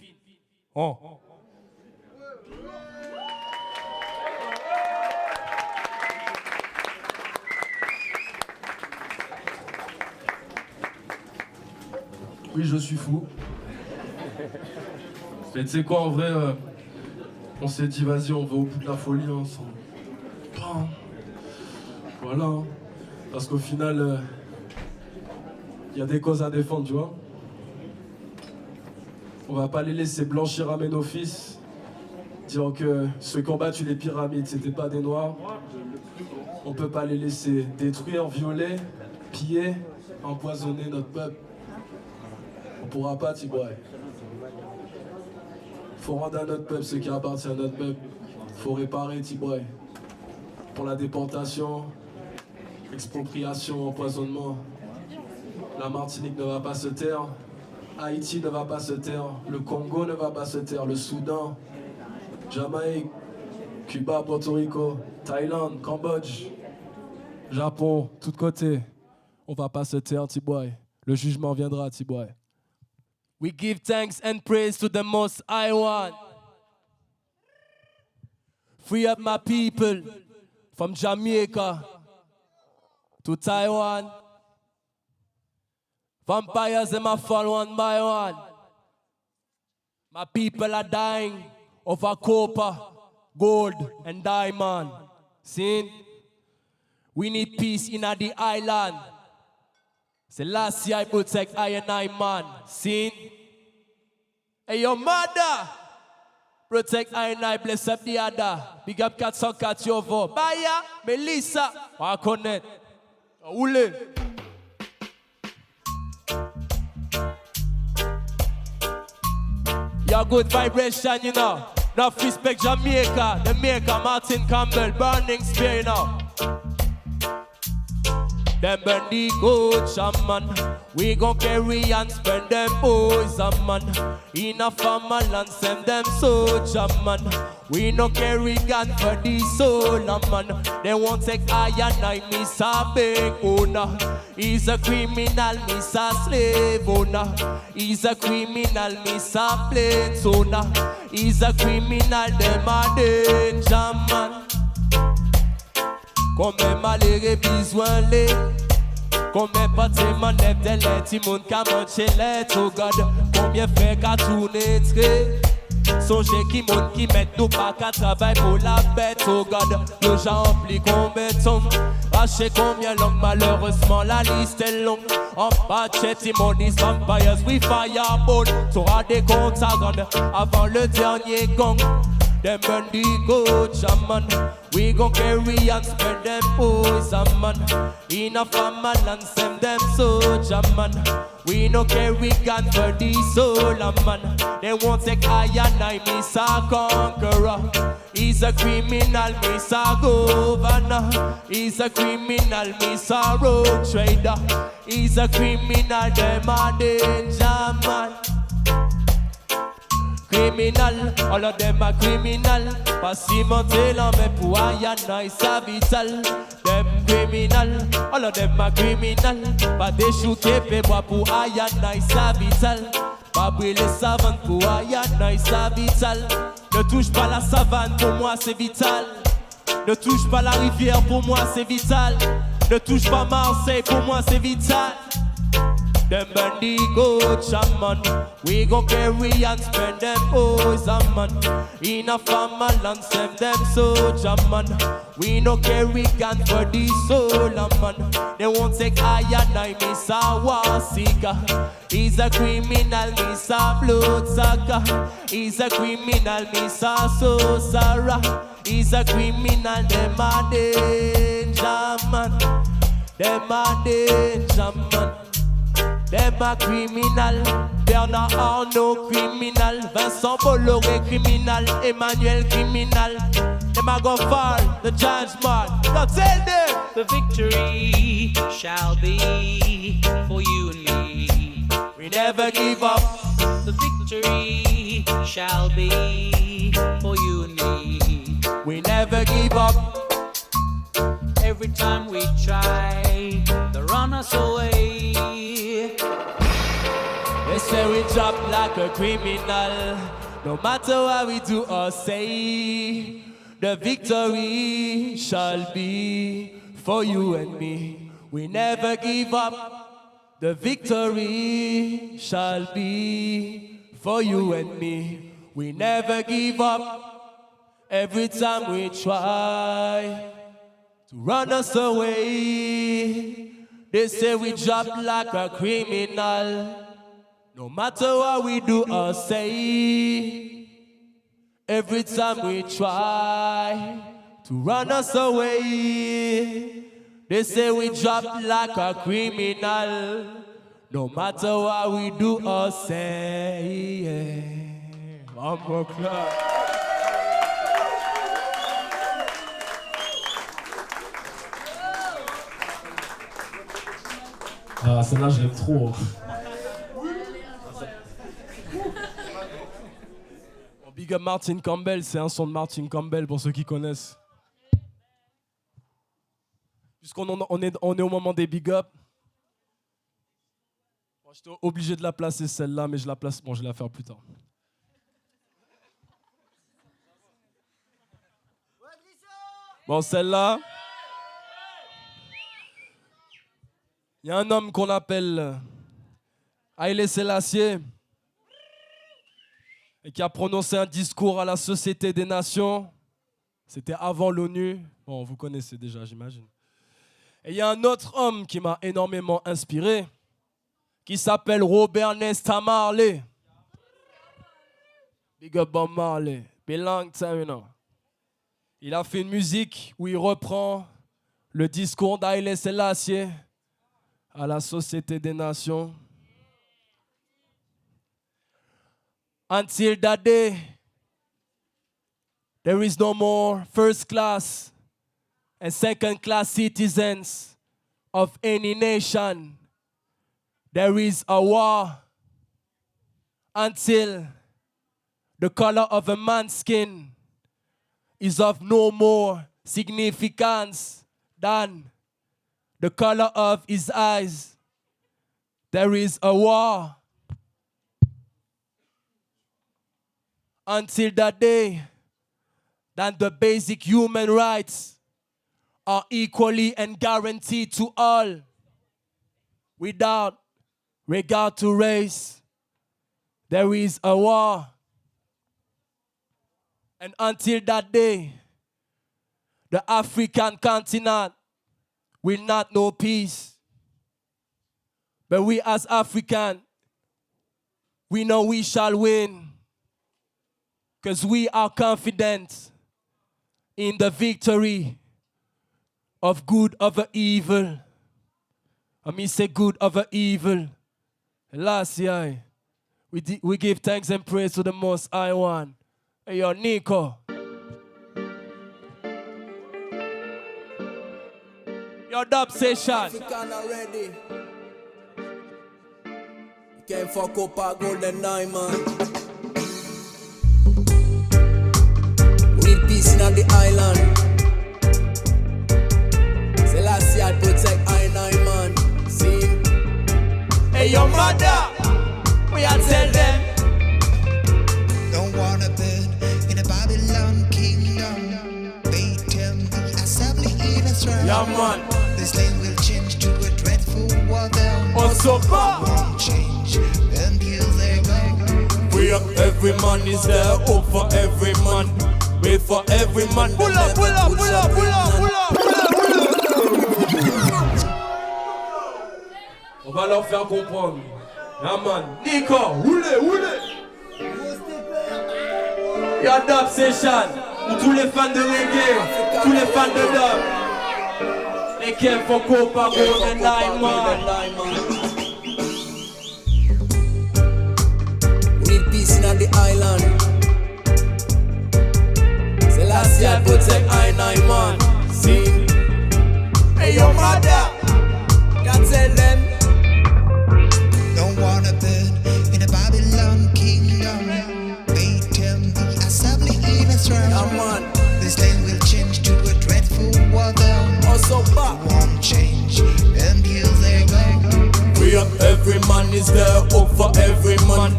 Oui, je suis fou. Mais tu sais quoi, en vrai, on s'est dit, vas-y, on va au bout de la folie ensemble. Voilà. Parce qu'au final, y a des causes à défendre, tu vois. On va pas les laisser blanchir à nos fils, disant que ceux qui ont battu les pyramides, c'était pas des noirs. On peut pas les laisser détruire, violer, piller, empoisonner notre peuple. On pourra pas, Tiboy. Faut rendre à notre peuple ce qui appartient à notre peuple. Faut réparer, Tiboy. Pour la déportation, expropriation, empoisonnement. La Martinique ne va pas se taire. Haïti ne va pas se taire. Le Congo ne va pas se taire. Le Soudan, Jamaïque, Cuba, Porto Rico, Thaïlande, Cambodge, Japon, tous côtés. On va pas se taire, Tiboy. Le jugement viendra, Tiboy. We give thanks and praise to the Most High One. Free up my people from Jamaica to Taiwan. Vampires them a fall one by one. My people are dying over copper, gold and diamond. See? We need peace in the island. C'est last year I protect I and I man. See? Hey, your mother. Protect I and I, bless up the other. Big up Kat Sokat Yovo. Baya, Melissa. Wakonet. Ule. Your good vibration, you know. Enough respect Jamaica. Jamaica, Martin Campbell, Burning Spear, you know. Them burn the good shaman. We gon' carry and spend them boys a man. In a farmer land send them soldier man. We no carry gun for the soul man. They won't take I and I miss a big owner. He's a criminal, miss a slave owner. He's a criminal, miss a plate owner. He's a criminal, them a danger man. Combien malheureux besoin les. Combien bâtiments lèvent des lettres, si moun ka manche lettres, oh God. Combien frères ka tourner très. Songez qui moun qui met nous pas qu'à travail pour la bête, oh God. Nous j'ai rempli combien de sommes, raché combien longue, malheureusement la liste est longue. En bas de chez Timonis Vampires, we fireball. T'auras des comptes à rendre avant le dernier gong. Them burn the goat, man. We gon' carry and spread them poison, man. Enough a man and send them soldier, man. We no carry gun for the soul, man. They won't take I and I, miss a conqueror. He's a criminal, miss a governor. He's a criminal, miss a road trader. He's a criminal, them a danger, man. Criminal, all of them are criminal. Pas si monter l'en mais pour Ayana et sa vital. Them criminal, all of them are criminal. Pas des chouquets, fait bois pour Ayana et sa vital. Pas brûler savane pour Ayana et sa vital. Ne touche pas la savane, pour moi c'est vital. Ne touche pas la rivière, pour moi c'est vital. Ne touche pas Marseille, pour moi c'est vital. Them burn the goat, shaman. We gon' carry and spread them poison, man. In a farmer land, send them soldier, man. We no carry gun for the soul, man. They won't take I and I, miss a war seeker. He's a criminal, miss a blood sucker. He's a criminal, miss a sorcerer. He's a criminal, them a danger, man. Them a danger, man. Them a criminal, Bernard Arnault criminal, Vincent Bolloré criminal, Emmanuel criminal. Them a go fall, the judgment. Now tell them the victory shall be for you and me. We never give up. The victory shall be for you and me. We never give up. Every time we try, they run us away. They say we drop like a criminal. No matter what we do or say, the victory shall be for you and me. We never give up. The victory shall be for you and me. We never give up. Every time we try to run us away, they say we drop like a criminal. No matter what we do or say, every time we try to run us away, they say we drop like a criminal. No matter what we do or say, yeah. One more clap. Ah, celle-là, je l'aime trop. Big up Martin Campbell, c'est un son de Martin Campbell pour ceux qui connaissent. Puisqu'on est au moment des big up, bon, j'étais obligé de la placer celle-là, mais je la place. Bon, je vais la faire plus tard. Bon, celle-là, il y a un homme qu'on appelle Haïlé Sélassié et qui a prononcé un discours à la Société des Nations. C'était avant l'ONU. Bon, vous connaissez déjà, j'imagine. Et il y a un autre homme qui m'a énormément inspiré, qui s'appelle Robert Nesta Marley. Big up Bob Marley. Been long time, you know. Il a fait une musique où il reprend le discours d'Haïlé Sélassié à la Société des Nations. Until that day, there is no more first class and second class citizens of any nation. There is a war until the color of a man's skin is of no more significance than the color of his eyes. There is a war. Until that day, that the basic human rights are equally and guaranteed to all, without regard to race. There is a war. And until that day, the African continent will not know peace. But we as Africans, we know we shall win. Because we are confident in the victory of good over evil. I mean, say good over evil. Last year, we give thanks and praise to the Most High One. Hey, yo, Nico. Your dub session. African already. You can't fuck up a golden eye, man. We need peace in the island. Selassie, I protect I man. See? Hey, your mother. We are tell them. Don't wanna burn in a Babylon kingdom. They tell me assembly in Israel. Yeah, man. This land will change to a dreadful war. Also, won't change until they go. We up, every man is there. Hope for every man. Wait for every man. Pull up, pull up, pull up, pull up, pull up, pull up, pull up. On va leur faire comprendre. Yeah, man. Nico, roulez, roulez. Your dub session. Pour tous les fans de reggae, tous les fans de dub. They came for Copa Golden Nine, man. We need peace in the island. Selassie, I protect I man. See? Hey, your mother. Can't tell them. Don't wanna burn in a Babylon kingdom. They tell me assembly in Israel. Yeah, man. This land will change to a dreadful war. Also back. Won't change until they go. We up, every man is there. Hope for every man.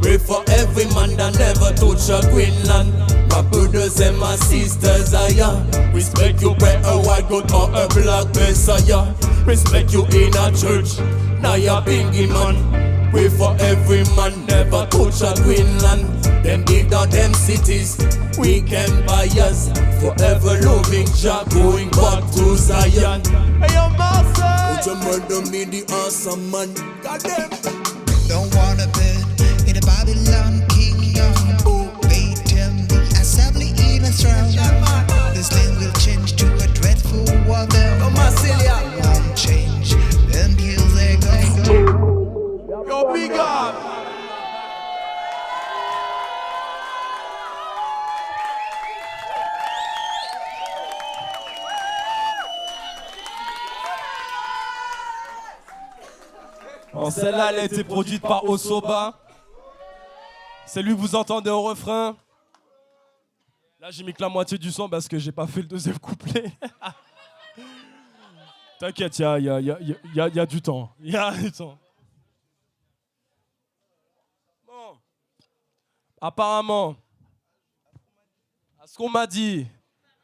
Wait for every man that never touch a Greenland. My brothers and my sisters, respect you, whether a white goat or a black messiah. Respect you in a church, now you're bingy man. Wait for every man, never touch a Greenland. Them give down them cities, we can buy us. Forever loving Jah, going back to Zion. Hey, your master. Put your murder me the awesome man. Goddamn. Don't wanna burn in a Babylon kingdom. They tell me assembly in Israel. This land will change to a dreadful war. Won't change until they go. Yo, big up. Bon, celle-là, elle a été produite par Osoba. C'est lui que vous entendez au refrain. Là, j'ai mis que la moitié du son parce que j'ai pas fait le deuxième couplet. T'inquiète, il y a du temps. Il y a du temps. Bon. Apparemment, à ce qu'on m'a dit,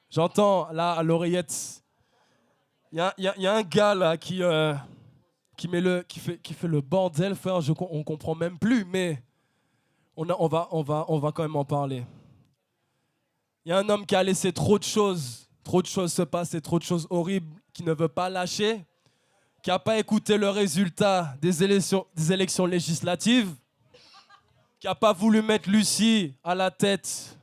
j'entends là à l'oreillette, il y a un gars là qui fait le bordel, frère. On comprend même plus, mais on va quand même en parler. Il y a un homme qui a laissé trop de choses se passer, trop de choses horribles, qui ne veut pas lâcher, qui n'a pas écouté le résultat des élections législatives, qui n'a pas voulu mettre Lucie à la tête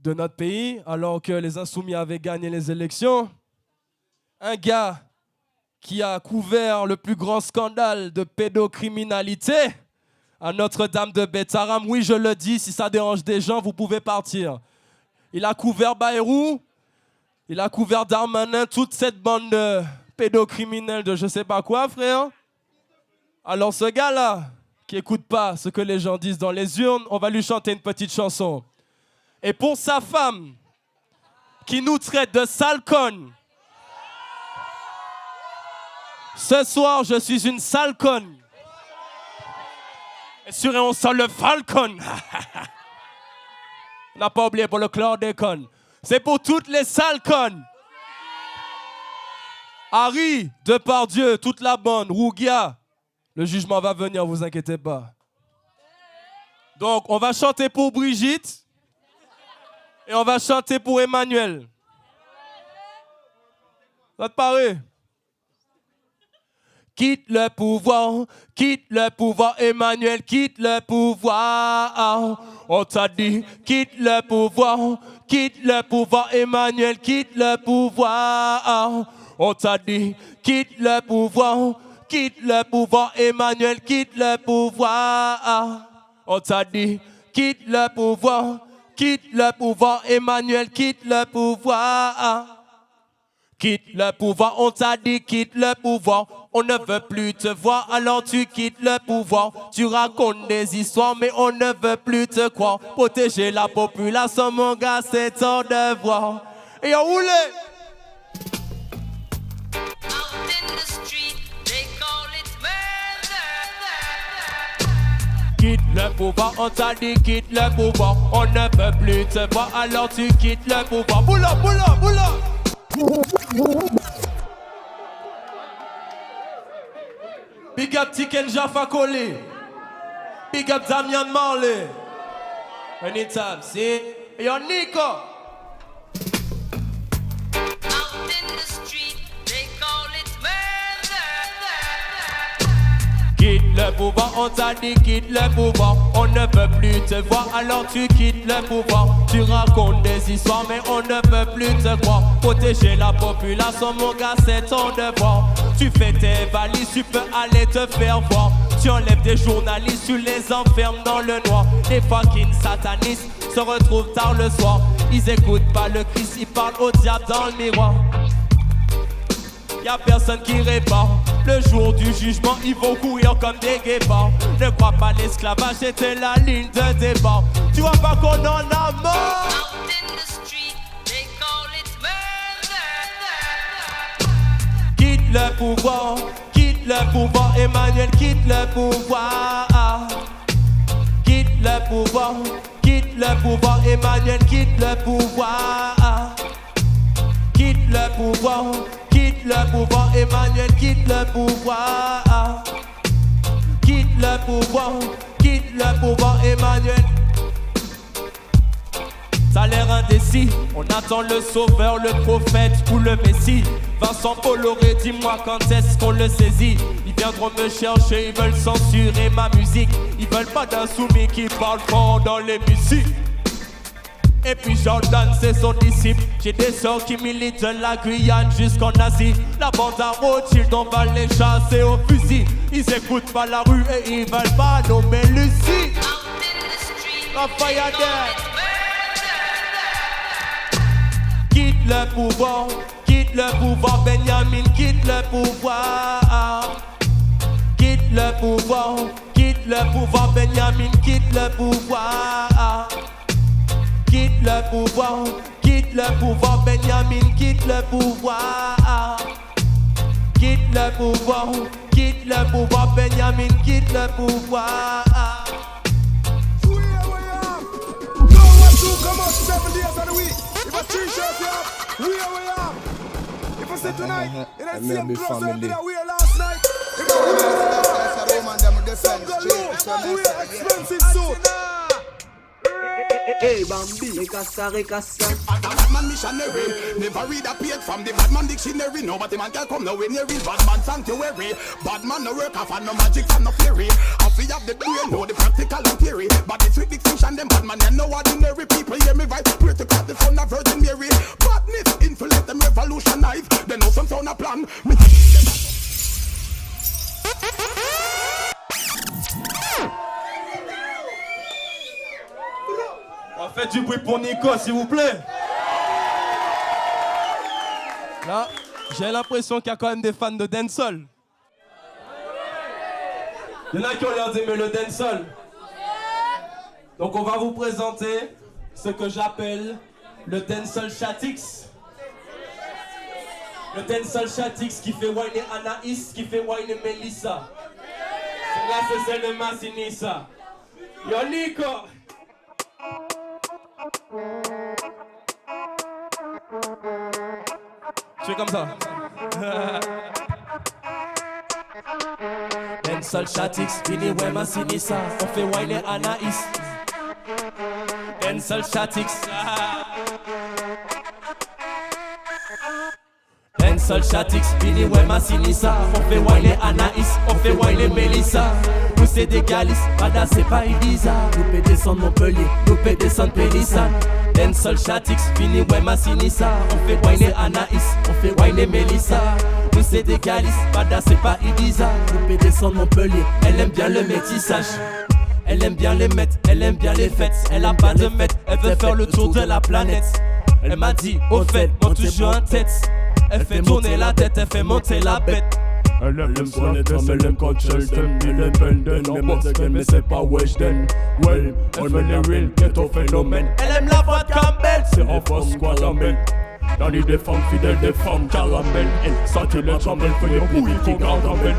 de notre pays, alors que les Insoumis avaient gagné les élections. Un gars qui a couvert le plus grand scandale de pédocriminalité à Notre-Dame de Bethlehem. Oui, je le dis, si ça dérange des gens, vous pouvez partir. Il a couvert Bayrou, il a couvert Darmanin, toute cette bande de pédocriminels de je sais pas quoi, frère. Alors ce gars-là, qui écoute pas ce que les gens disent dans les urnes, on va lui chanter une petite chanson. Et pour sa femme, qui nous traite de sale conne, Ce soir, je suis une sale conne. Et sur et on sent le Falcon. On n'a pas oublié pour le chlordécone. C'est pour toutes les sales connes. Harry, Depardieu, toute la bande, Rougia. Le jugement va venir, vous inquiétez pas. Donc, on va chanter pour Brigitte. Et on va chanter pour Emmanuel. Ça te paraît? Quitte le pouvoir, Emmanuel, quitte le pouvoir. On t'a dit, quitte le pouvoir, Emmanuel, quitte le pouvoir. On t'a dit, quitte le pouvoir, Emmanuel, quitte le pouvoir. On t'a dit, quitte le pouvoir, Emmanuel, quitte le pouvoir. Quitte le pouvoir, on t'a dit quitte le pouvoir. On ne veut plus te voir, alors tu quittes le pouvoir. Tu racontes des histoires, mais on ne veut plus te croire. Protéger la population, mon gars, c'est ton devoir. Et on roule. Quitte le pouvoir, on t'a dit quitte le pouvoir. On ne veut plus te voir, alors tu quittes le pouvoir. Boula, boula, boula. Big up Tiken Jaffa Koli. Big up Damian Marley. Anytime, see? Yo, Nico. Out in the street, they call it murder. Quitte le pouvoir, on t'a dit quitte le pouvoir. On ne veut plus te voir, alors tu quittes le pouvoir. Tu racontes des histoires, mais on ne veut plus te croire. Protéger la population, mon gars, c'est ton devoir. Tu fais tes valises, tu peux aller te faire voir. Tu enlèves des journalistes, tu les enfermes dans le noir. Les fucking satanistes se retrouvent tard le soir. Ils écoutent pas le Christ, ils parlent au diable dans le miroir. Y'a personne qui répare. Le jour du jugement, ils vont courir comme des guépards. Ne crois pas l'esclavage, c'était la ligne de départ. Tu vois pas qu'on en a mort. Out in the street, they call it murder. Quitte le pouvoir, Emmanuel, quitte le pouvoir. Quitte le pouvoir, Emmanuel, quitte le pouvoir. Quitte le pouvoir, Emmanuel, quitte le pouvoir. Quitte le pouvoir, Emmanuel. Ça a l'air indécis, on attend le sauveur, le prophète ou le messie. Vincent Bolloré, dis-moi quand est-ce qu'on le saisit. Ils viendront me chercher, ils veulent censurer ma musique. Ils veulent pas d'un soumis qui parle fort dans les musiques. Et puis Jordan c'est son disciple. J'ai des sœurs qui militent de la Guyane jusqu'en Asie. La bande à Rothschild, on va les chasser au fusil. Ils écoutent pas la rue et ils veulent pas nommer Lucie. Raphaël, quitte le pouvoir, Benjamin, quitte le pouvoir. Quitte le pouvoir, Benjamin, quitte le pouvoir. Quitte le pouvoir, Benjamin, quitte le pouvoir. Quitte le pouvoir, Benjamin, quitte le pouvoir. Come out 7 days of the week. If a t-shirt you have, we are. If I say tonight, in that same clothes that I wear last night. If I wear some galore, we are expensive suit. Hey Bambi, Recassa. A bad man missionary, never read a page from the bad man dictionary. Nobody man can come nowhere near real bad man sanctuary. Bad man no work off and no magic and no theory. If you have the brain, know the practical and theory. But it's with distinction, them bad man, they no ordinary people. Hear me right, pray to God the Son of Virgin Mary. Badness, influence them revolutionize. They know some sound a plan. Faites du bruit pour Nico, s'il vous plaît. Là, j'ai l'impression qu'il y a quand même des fans de dancehall. Il y en a qui ont l'air d'aimer le dancehall. Donc on va vous présenter ce que j'appelle le dancehall chatix. Le dancehall Chatix qui fait whiner Anaïs, qui fait whiner Melissa. Celle-là c'est celle de Massinissa. Yo Nico. Je fais comme ça. Dancehall Chatix, fini ouais Massinissa. On fait whiner Anaïs. Dancehall Chatix. Dancehall Chatix, fini ouais Massinissa. On fait whiner Anaïs, on fait whiner Melissa. Nous c'est des Galices, Bada c'est pas Ibiza. Nous peut descendre Montpellier, nous peut descendre Pélissane. Dancehall Chatix, fini ouais Massinissa. On fait whiner Anaïs, on fait whiner Melissa. Nous c'est des Galices, Bada c'est pas Ibiza. Nous peut descendre Montpellier, elle aime bien le métissage. Elle aime bien les mètres, elle aime bien les fêtes. Elle a pas de mètre, elle veut faire le tour de la planète. Elle m'a dit, au fait, monte toujours en tête. Elle fait tourner la tête, elle fait monter la bête. Elle aime planète, elle aime quand je t'aime. Elle aime Benden, elle aime Again, mais c'est pas Weshden. Well, elle met les real, ghetto phénomène. Elle aime la voix de Campbell, c'est en force quoi l'amène. Dans les des femmes fidèles, des femmes caramel. Elle sentit les chambelles, fait les bouilles qui caramel.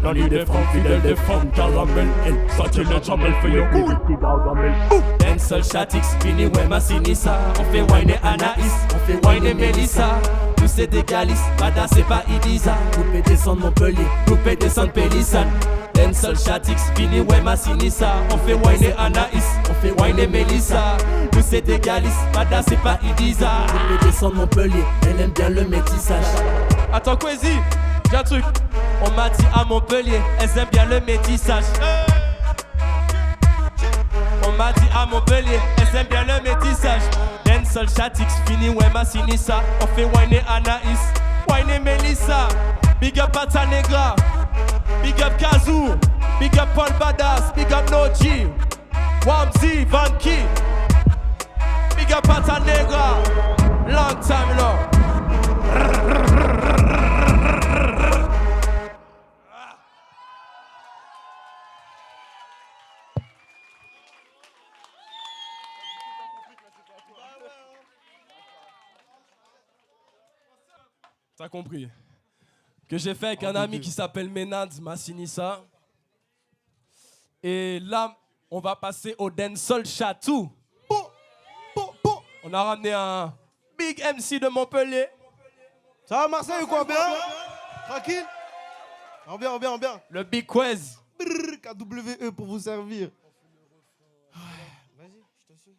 Dans les des femmes fidèles, des femmes caramel. Elle sentit les chambelles, fait les bouilles qui caramel. Dancehall Chatix, fini ouais Massinissa. On fait whiner Anaïs, on fait whiner Melissa. Nous c'est des Galices, Bada c'est pas Ibiza. Nous peut descendre Montpellier, nous peut descendre Pélissane. Dancehall Chatix, fini ouais Massinissa. On fait whiner Anaïs, on fait whiner Melissa. Nous c'est des Galices, Bada c'est pas Ibiza. Nous peut descendre Montpellier, elle aime bien le métissage. Attends Kwezi, j'ai un truc. On m'a dit à Montpellier, elles aiment bien le métissage. On m'a dit à Montpellier, elles aiment bien le métissage. Dancehall Chatix, fini ouais Massinissa. On fait whiner Anaïs, whiner Melissa. Big up Pata Negra, big up Kazoo, big up Paul Badass, big up Noji, Wamzi, Vanky. Big up Pata Negra, long time now. T'as compris? Que j'ai fait avec un ami qui s'appelle Ménad Massinissa. Et là, on va passer au dancehall Chatou. On a ramené un big MC de Montpellier. Ça va Marseille ou quoi? Bien? Tranquille? On bien. Le Big Quez. KWE pour vous servir. Vas-y, je te suis.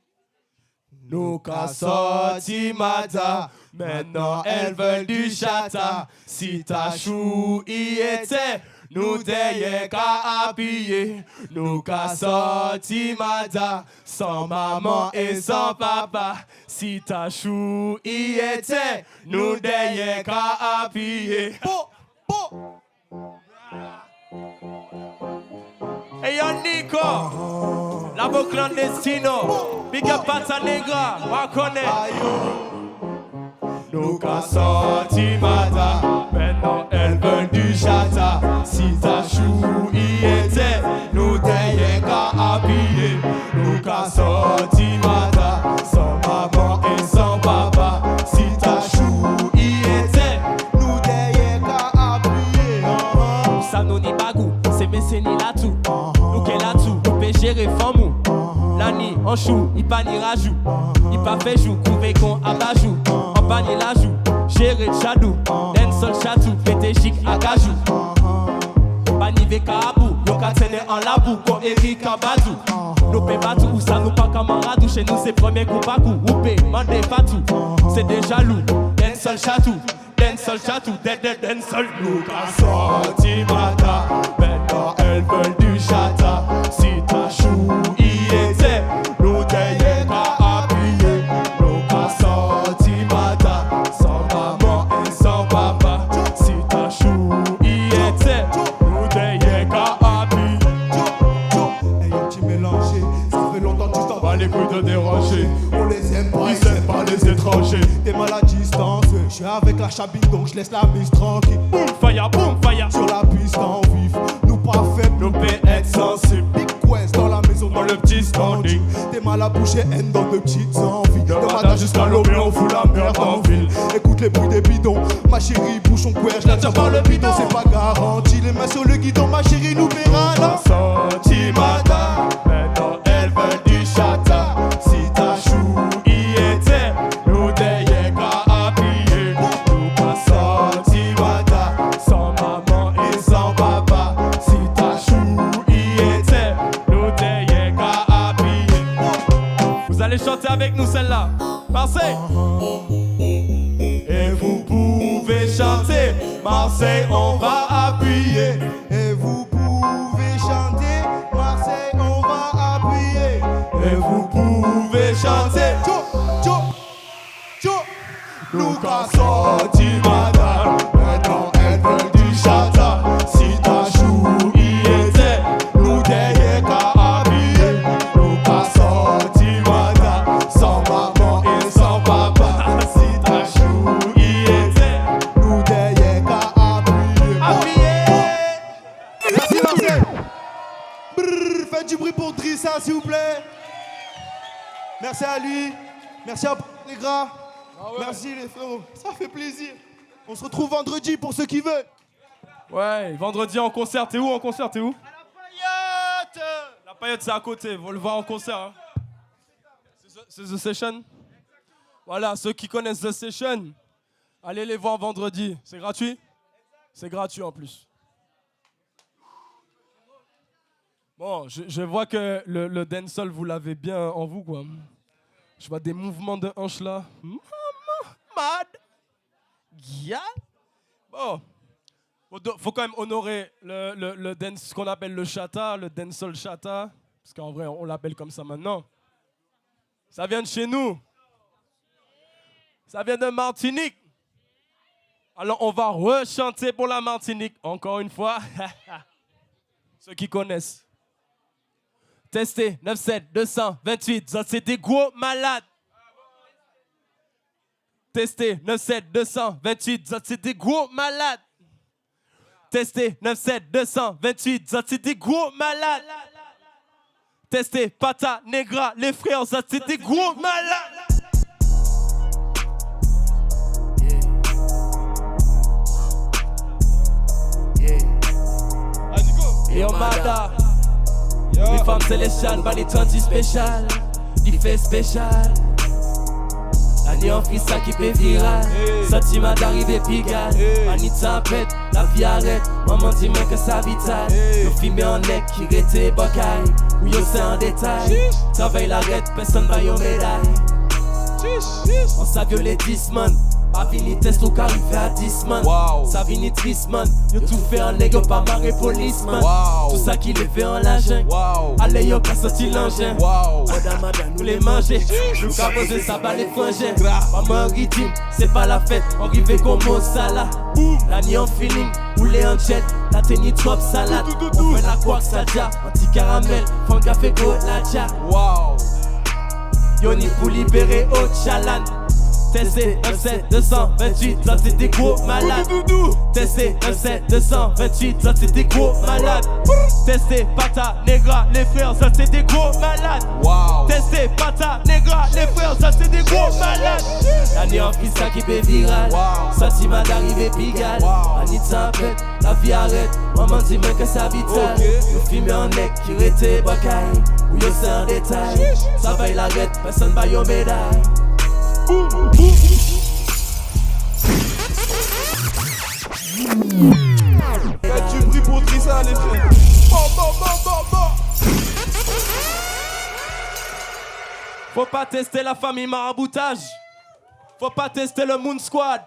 Nous qu'a sorti Mata, maintenant elles veulent du chata. Si ta chou y était, nous t'ayons qu'à appuyer. Nous qu'a sorti Mata, sans maman et sans papa. Si ta chou y était, nous t'ayons qu'à appuyer. Hey yo Nico, la voix clandestino, big up Pata Negra, on connaît. Nous qu'a sorti Mata, maintenant elle veut du chata. Si ta chou y était, nous t'ayons qu'à appuyer. Nous qu'a sorti Mata, sans maman et sans papa. Si ta chou y était, nous t'ayons qu'à appuyer. Ça nous n'y bagou, c'est Messeni là tout. Nous qu'elle a tout, nous peut gérer femme. L'année en chou, il pas ni rajou. Il pas fait jou, couvé qu'on abajou. En pas ni la joue, gérer chadou. Dancehall chatou, pété chic à gajou. Pas ni vécabou, nous qu'à tenir en labou. Comme Eric Abadou. Nous paie batou, ou ça nous pas camaradou. Chez nous c'est premier coup pas coup. Oupé, mandé patou. C'est des jaloux, dancehall chatou. Dancehall chatou, dancehall. Nous qu'à sorti Mata, maintenant elles veulent du chata. Si ta chou y était, nous t'ayons qu'à appuyer. Nous qu'à sorti Mata, sans maman et sans papa. Si ta chou y était, nous t'ayons qu'à appuyer. Hey un petit mélangé, ça fait longtemps que tu t'en Pas les couilles de déranger, on les aime pas, ils aiment pas les étrangers. T'es mal à distance, je suis avec la chabine donc je laisse la mise tranquille. Boom fire, sur la piste en vif, nous pas faibles, nous peut être sensibles. Big Quest dans la maison, dans le petit standing. T'es mal à boucher, haine dans de petites envies. De matin jusqu'à l'aube, on fout la merde en ville. Écoute les bruits des bidons, ma chérie, bouge ton couer, je la tiens par le bidon, c'est pas garanti. Les mains sur le guidon, ma chérie, nous verra là. Sentimata, maintenant elles veulent du chata. Si ta chou y était, nous n'ayons qu'à appuyer. Nous pas sentimata, sans maman et sans papa. Si ta chou y était, nous n'ayons qu'à appuyer. Vous allez chanter avec nous celle-là. Marseille. Et vous pouvez chanter, Marseille, on va appuyer. Et vous pouvez chanter, Marseille, on va appuyer. Et vous pouvez chanter, nous qu'à sentimata, maintenant elles veulent du chata. Si ta chou y était, nous n'ayons qu'à appuyer. Nous qu'à sentimata, sans maman et sans papa. Si ta chou y était, nous n'ayons qu'à appuyer. Merci Marseille. Brrr, faites du bruit pour Drissa s'il vous plaît. Merci à lui. Merci à les gras. Merci les frérots, ça fait plaisir. On se retrouve vendredi pour ceux qui veulent. Ouais, vendredi en concert, t'es où en concert, t'es où? À la Paillotte. La Paillotte c'est à côté, vous le voir en concert. Hein. C'est The Session. Voilà, ceux qui connaissent The Session, allez les voir vendredi. C'est gratuit? C'est gratuit en plus. Bon, je vois que le dancehall, vous l'avez bien en vous, quoi. Je vois des mouvements de hanches là. Mad. Yeah. Bon. Faut quand même honorer le dance, ce qu'on appelle le chata, le dancehall chata. Parce qu'en vrai, on l'appelle comme ça maintenant. Ça vient de chez nous. Ça vient de Martinique. Alors, on va rechanter pour la Martinique. Encore une fois. Ceux qui connaissent. Testez, 97, 228. Ça, c'est des gros malades. Testez, 97, 228. Ça, c'est des gros malades. Testez, 97, 228. Ça, c'est des gros malades. Testez, Pata, Negra, les frères. Ça, c'est des gros malades. Yo, Mada. Les femmes célestiales, pas les 30 spéciales. Il fait spécial. L'année en ça qui fait viral. Sentiment d'arriver pigal. Anita pète, la vie arrête. Maman dit moi que ça vital. Yo filmé en neck qui rete bocaille. Ou yo c'est en détail. Travail l'arrête, personne va yo médaille. On s'a violé 10 man. Pas fini test ou qu'arrivé à 10 man. Ça vini triste man. Yo tout fait en nègre, pas marre policeman. Tout ça qui les fait en l'engin. Allez yo qu'à sorti l'engin. Madame nous les manger. Nous qu'à poser ça bat les frangins. Maman rythme, c'est pas la fête. On rive comme au sala. La nuit en feeling, roulé en jet. La tenue trop salade. On fait la quoi que ça dia. Anti-caramel, fond café go la dia. Yoni pour libérer au chalan. Tessé, 97, 228, ça c'est des gros malades. Tessé, 97, 228, ça c'est des gros malades. Tessé, Pata, Negra, les frères, ça c'est des gros malades. Tessé, Pata, Negra, les frères, ça c'est des gros malades. L'année en ça qui fait viral. Sentiment d'arriver pigal. Anita pète, la vie arrête. Maman dit moi que ça vital. Yo filmé en neck qui rete bocaille. Ou yo c'est en détail. Ça va il arrête, personne va yo médaille. Faites du bruit pour Drissa les frères. Faut pas tester la famille maraboutage. Faut pas tester le Moon Squad.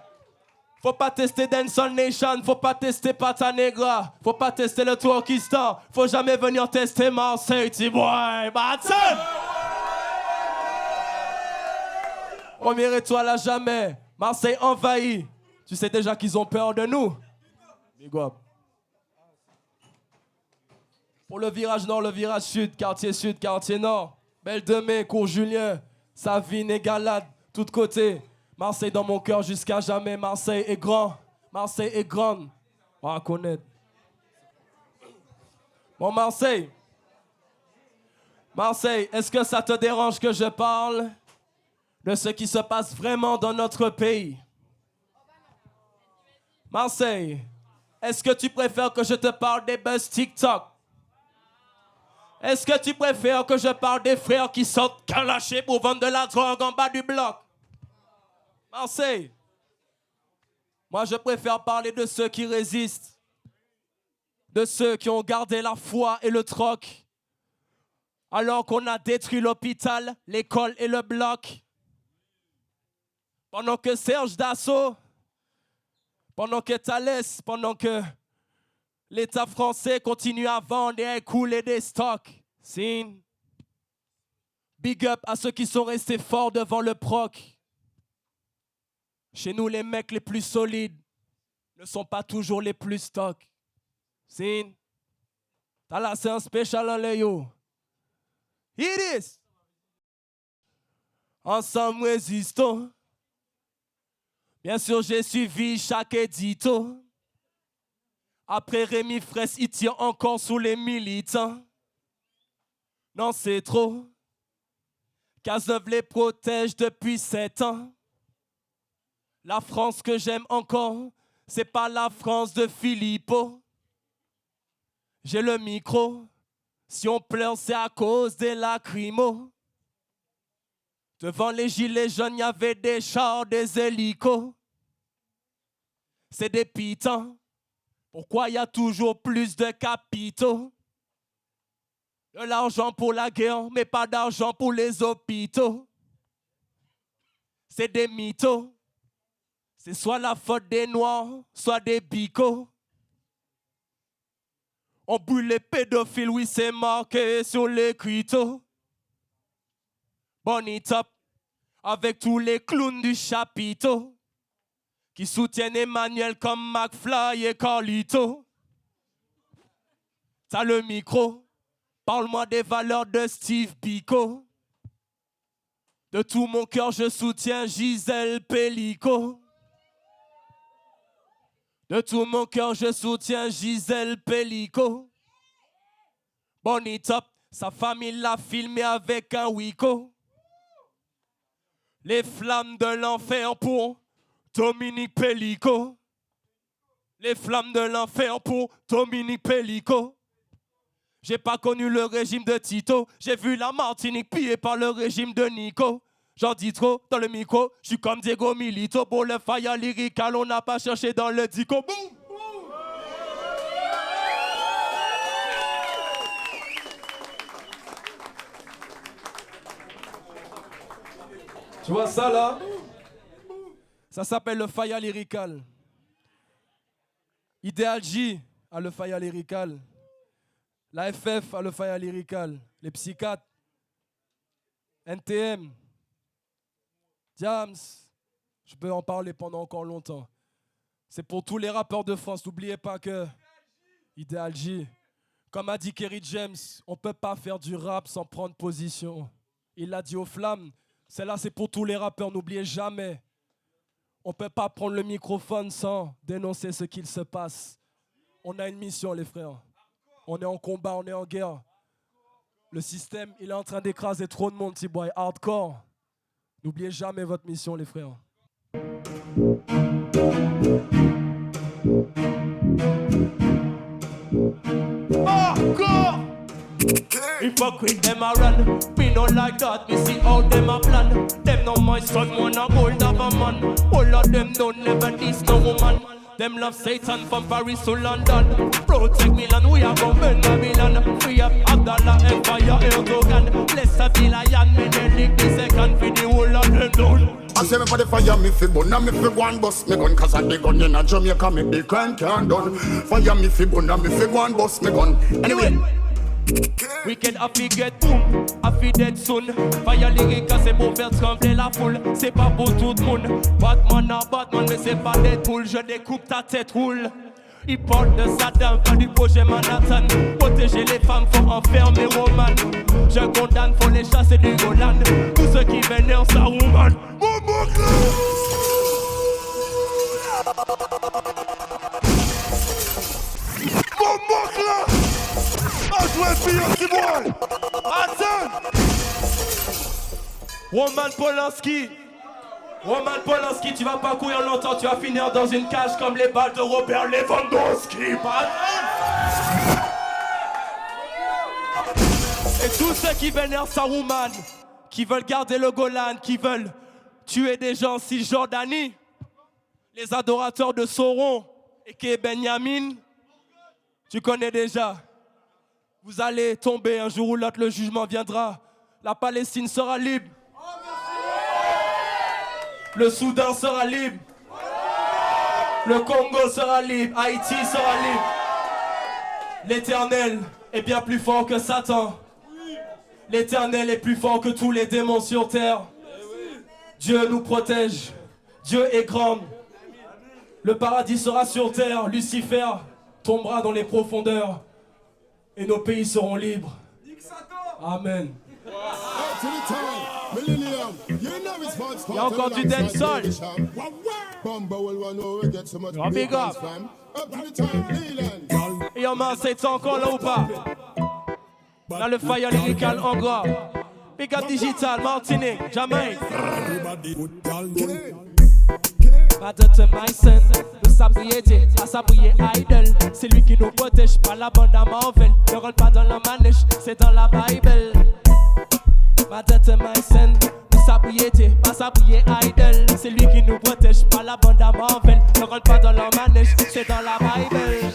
Faut pas tester Dancehall Nation. Faut pas tester Pata Negra. Faut pas tester le Twerkistan. Faut jamais venir tester Marseille, T-Boy. Batson! Première étoile à jamais. Marseille envahi. Tu sais déjà qu'ils ont peur de nous. Big up. Pour le virage nord, le virage sud, quartier nord. Belle de Mai, Cours Julien, Savine et Galade, tous côtés. Marseille dans mon cœur jusqu'à jamais. Marseille est grand. Marseille est grande. On va connaître. Bon, Marseille. Marseille, est-ce que ça te dérange que je parle de ce qui se passe vraiment dans notre pays? Marseille, est-ce que tu préfères que je te parle des buzz TikTok? Est-ce que tu préfères que je parle des frères qui sortent calachés pour vendre de la drogue en bas du bloc? Marseille, moi je préfère parler de ceux qui résistent, de ceux qui ont gardé la foi et le troc, alors qu'on a détruit l'hôpital, l'école et le bloc. Pendant que Serge Dassault, pendant que Thalès, pendant que l'État français continue à vendre et à écouler des stocks. Signe. Big up à ceux qui sont restés forts devant le proc. Chez nous, les mecs les plus solides ne sont pas toujours les plus stocks. Signe. T'as là, c'est un spécial en Léo. It is. Ensemble, résistons. Bien sûr, j'ai suivi chaque édito. Après Rémi Fraisse, il tient encore sous les militants. Non, c'est trop. Cazeneuve les protège depuis 7 ans. La France que j'aime encore, c'est pas la France de Philippot. J'ai le micro. Si on pleure, c'est à cause des lacrymos. Devant les gilets jaunes, il y avait des chars, des hélicos. C'est des pitons. Pourquoi il y a toujours plus de capitaux? De l'argent pour la guerre, mais pas d'argent pour les hôpitaux. C'est des mythos. C'est soit la faute des Noirs, soit des bicots. On brûle les pédophiles, oui, c'est marqué sur les criteaux. Bonnie Top, avec tous les clowns du chapiteau qui soutiennent Emmanuel comme McFly et Carlito. T'as le micro, parle-moi des valeurs de Steve Biko. De tout mon cœur, je soutiens Gisèle Pellico. De tout mon cœur, je soutiens Gisèle Pellico. Bonnie Top, sa famille l'a filmé avec un Wiko. Les flammes de l'enfer pour Dominique Pellico. Les flammes de l'enfer pour Dominique Pellico. J'ai pas connu le régime de Tito. J'ai vu la Martinique pillée par le régime de Nico. J'en dis trop dans le micro. Je suis comme Diego Milito. Pour le fire lyrical, on n'a pas cherché dans le dico. Boum! Tu vois ça là? Ça s'appelle le fire lyrical. Ideal J a le fire lyrical. La FF a le fire lyrical. Les psychiatres. NTM. Diams. Je peux en parler pendant encore longtemps. C'est pour tous les rappeurs de France. N'oubliez pas que Ideal J, comme a dit Kerry James, on ne peut pas faire du rap sans prendre position. Il l'a dit aux flammes. Celle-là, c'est pour tous les rappeurs. N'oubliez jamais. On ne peut pas prendre le microphone sans dénoncer ce qu'il se passe. On a une mission, les frères. On est en combat, on est en guerre. Le système, il est en train d'écraser trop de monde, T-Boy. Hardcore. N'oubliez jamais votre mission, les frères. Hardcore! Hypocrite them a run. We no like that. We see how them a plan. Them no my son, one a gold of a man. All of them don't never diss no woman. Them love Satan from Paris to London. Protect Milan, we are gon' burn Babylon. We have Abdallah, Empire, Erdogan. Bless be lion, Menelik, the second for the whole of them down. I say me for the fire, me fi burn, me fi go and bust me gun. Cause I the gun in a Jamaica, me the crime can't done. Fire me fi burn, me fi go and bust me gun. Anyway. Weekend a fi get boom, a fi dead soon. Fire lyrical c'est pour faire trembler la foule. C'est pas pour tout le monde. Batman a Batman mais c'est pas Deadpool. Je découpe ta tête roule. Il parle de Satan, pas du projet Manhattan. Protéger les femmes, faut enfermer Roman. Je condamne, faut les chasser du Golan. Tous ceux qui vénèrent sa woman. Roman Polanski, Roman Polanski, tu vas pas courir longtemps, tu vas finir dans une cage comme les balles de Robert Lewandowski. Et tous ceux qui vénèrent Saruman, qui veulent garder le Golan, qui veulent tuer des gens en Cisjordanie, les adorateurs de Sauron et qui est Benjamin, tu connais déjà. Vous allez tomber un jour ou l'autre, le jugement viendra. La Palestine sera libre. Le Soudan sera libre. Le Congo sera libre. Haïti sera libre. L'Éternel est bien plus fort que Satan. L'Éternel est plus fort que tous les démons sur terre. Dieu nous protège. Dieu est grand. Le paradis sera sur terre. Lucifer tombera dans les profondeurs. Et nos pays seront libres. Amen. Il y a encore du dancehall. Oh, big up. Et on c'est encore là ou pas? Dans le fire lyrical encore. Big up digital, Martinique, Jamaïque. Madame Myson, nous s'abrier, à s'abrier idol. C'est lui qui nous protège, pas la bande à Marvel. Ne rentre pas dans le manège, c'est dans la Bible. Madame Myson, nous s'abrier, pas s'abrier idol. C'est lui qui nous protège, pas la bande à Marvel. Ne rentre pas dans le manège, c'est dans la Bible.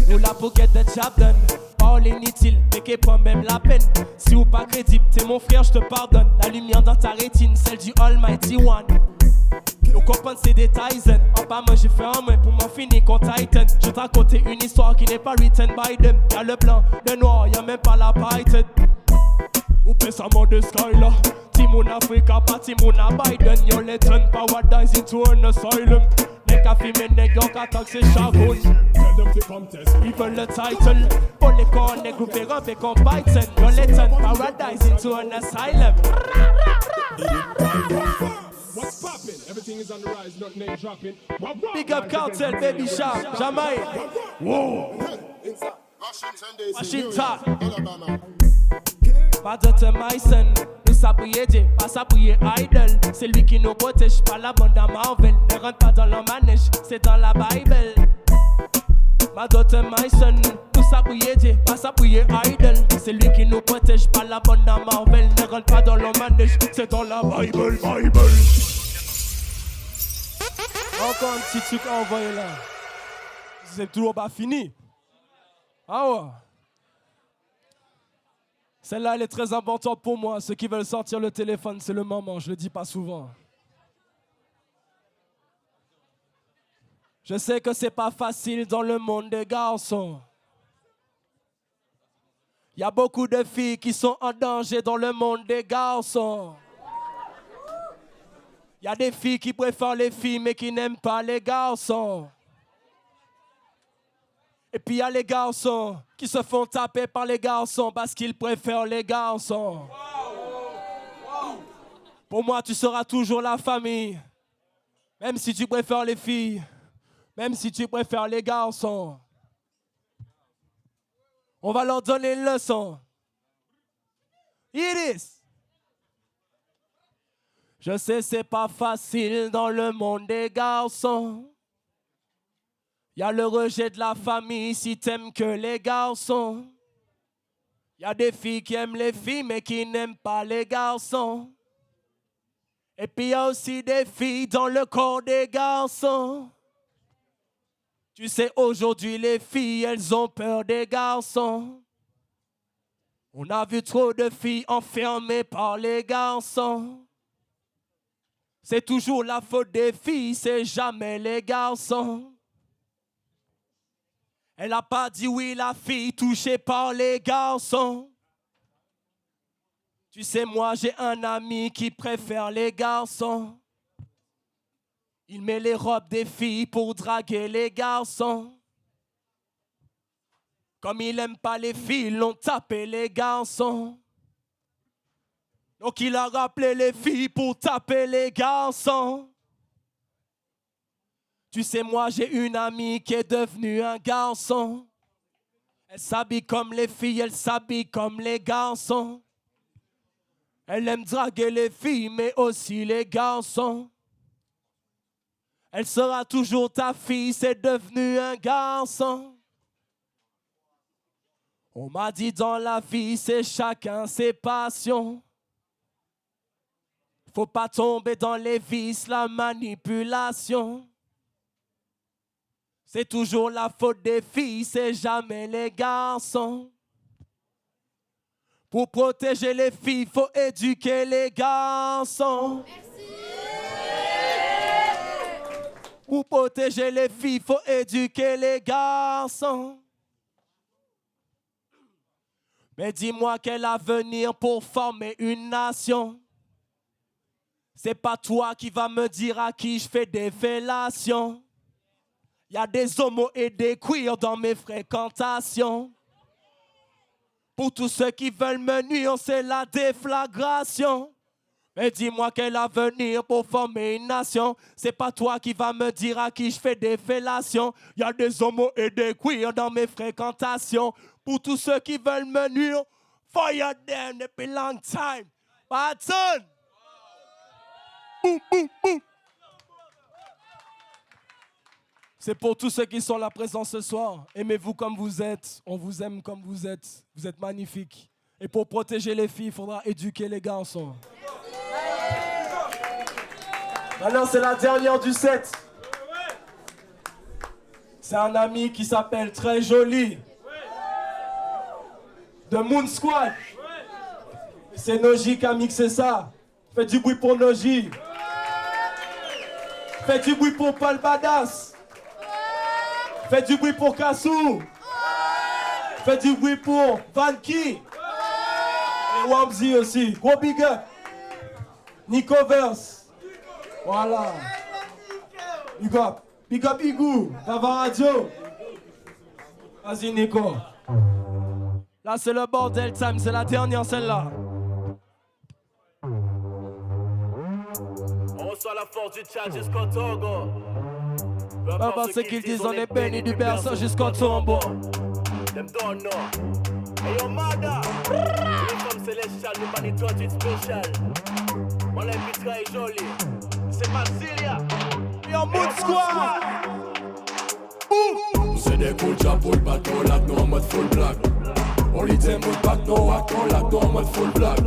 Nous la pour get the job done. Parole inutile, mais qui prend même la peine. Si ou pas crédible, t'es mon frère, je te pardonne. La lumière dans ta rétine, celle du Almighty One. Nous comprenons ces détails. En bas, moi j'ai fait un moins pour m'en finir contre Titan. Je te raconter une histoire qui n'est pas written by them. Y'a le blanc, le noir, y'a même pas la Python. Ou pésamment de sky là. Timoun Africa, pas Timoun Biden. Yo, les turn paradise into an asylum. Les cafés, mes nègres, qu'attaque c'est charbon. Ils veulent le title. Pour les corps, les groupes et rempés qu'on Python. Yo, les turn paradise into an asylum. What's poppin'? Everything is on the rise, nothing ain't dropping. Big up Cartel, Baby Shark, Jamaïque. Whoa. Washington. Madame Myson, nous s'abrier, pas s'abrier idol. C'est lui qui nous protège, pas la bande à Marvel. Ne rentre pas dans le manège, c'est dans la Bible. Madame Myson, nous s'abrier, pas s'abrier idol. C'est lui qui nous protège, pas la bande à Marvel. Ne rentre pas dans le manège, c'est dans la Bible. Encore un petit truc à envoyer là. C'est toujours pas fini. Ah ouais. Celle-là, elle est très importante pour moi. Ceux qui veulent sortir le téléphone, c'est le moment. Je le dis pas souvent. Je sais que c'est pas facile dans le monde des garçons. Il y a beaucoup de filles qui sont en danger dans le monde des garçons. Il y a des filles qui préfèrent les filles mais qui n'aiment pas les garçons. Et puis il y a les garçons qui se font taper par les garçons parce qu'ils préfèrent les garçons. Pour moi, tu seras toujours la famille. Même si tu préfères les filles, même si tu préfères les garçons. On va leur donner une leçon. Iris. Je sais, c'est pas facile dans le monde des garçons. Il y a le rejet de la famille si t'aimes que les garçons. Il y a des filles qui aiment les filles mais qui n'aiment pas les garçons. Et puis il y a aussi des filles dans le corps des garçons. Tu sais, aujourd'hui les filles, elles ont peur des garçons. On a vu trop de filles enfermées par les garçons. C'est toujours la faute des filles, c'est jamais les garçons. Elle n'a pas dit oui, la fille touchée par les garçons. Tu sais, moi, j'ai un ami qui préfère les garçons. Il met les robes des filles pour draguer les garçons. Comme il n'aime pas les filles, ils l'ont tapé les garçons. Donc il a rappelé les filles pour taper les garçons. Tu sais, moi, j'ai une amie qui est devenue un garçon. Elle s'habille comme les filles, elle s'habille comme les garçons. Elle aime draguer les filles, mais aussi les garçons. Elle sera toujours ta fille, c'est devenu un garçon. On m'a dit dans la vie, c'est chacun ses passions. Faut pas tomber dans les vices, la manipulation. C'est toujours la faute des filles, c'est jamais les garçons. Pour protéger les filles, faut éduquer les garçons. Pour protéger les filles, faut éduquer les garçons. Mais dis-moi quel avenir pour former une nation. C'est pas toi qui vas me dire à qui je fais des fellations. Y a des homos et des queers dans mes fréquentations. Pour tous ceux qui veulent me nuire, c'est la déflagration. Mais dis-moi quel avenir pour former une nation. C'est pas toi qui vas me dire à qui je fais des fellations. Y a des homos et des queers dans mes fréquentations. Pour tous ceux qui veulent me nuire, fire them depuis long time. Patton! Boum, boum, boum. C'est pour tous ceux qui sont là présents ce soir. Aimez-vous comme vous êtes. On vous aime comme vous êtes. Vous êtes magnifiques. Et pour protéger les filles, il faudra éduquer les garçons. Maintenant, c'est la dernière du set. C'est un ami qui s'appelle Très Joli. De Moon Squad. C'est Noji qui a mixé ça. Faites du bruit pour Noji. Faites du bruit pour Paul Badass. Faites du bruit pour Kassou. Faites du bruit pour Vanky. Et Wamzi aussi. Gros big up. Nico Verse. Voilà. Big up. Big up Igou. Bava Radio. Vas-y Nico. Là c'est le bordel time. C'est la dernière celle-là. On reçoit la force du Tchad jusqu'au Togo. Peu importe ce qu'ils disent, on est béni du berceau jusqu'au tombeau. Them don't know. Hey yo Mada, uniforme célestial, nous pas ni 38 spécial. Mon épitra est joli, c'est Maxilia. Yo Moon Squad. C'est des cool jab pour le bateau, là nous en mode full black. On lit des mots back, no acton, là nous en mode full black.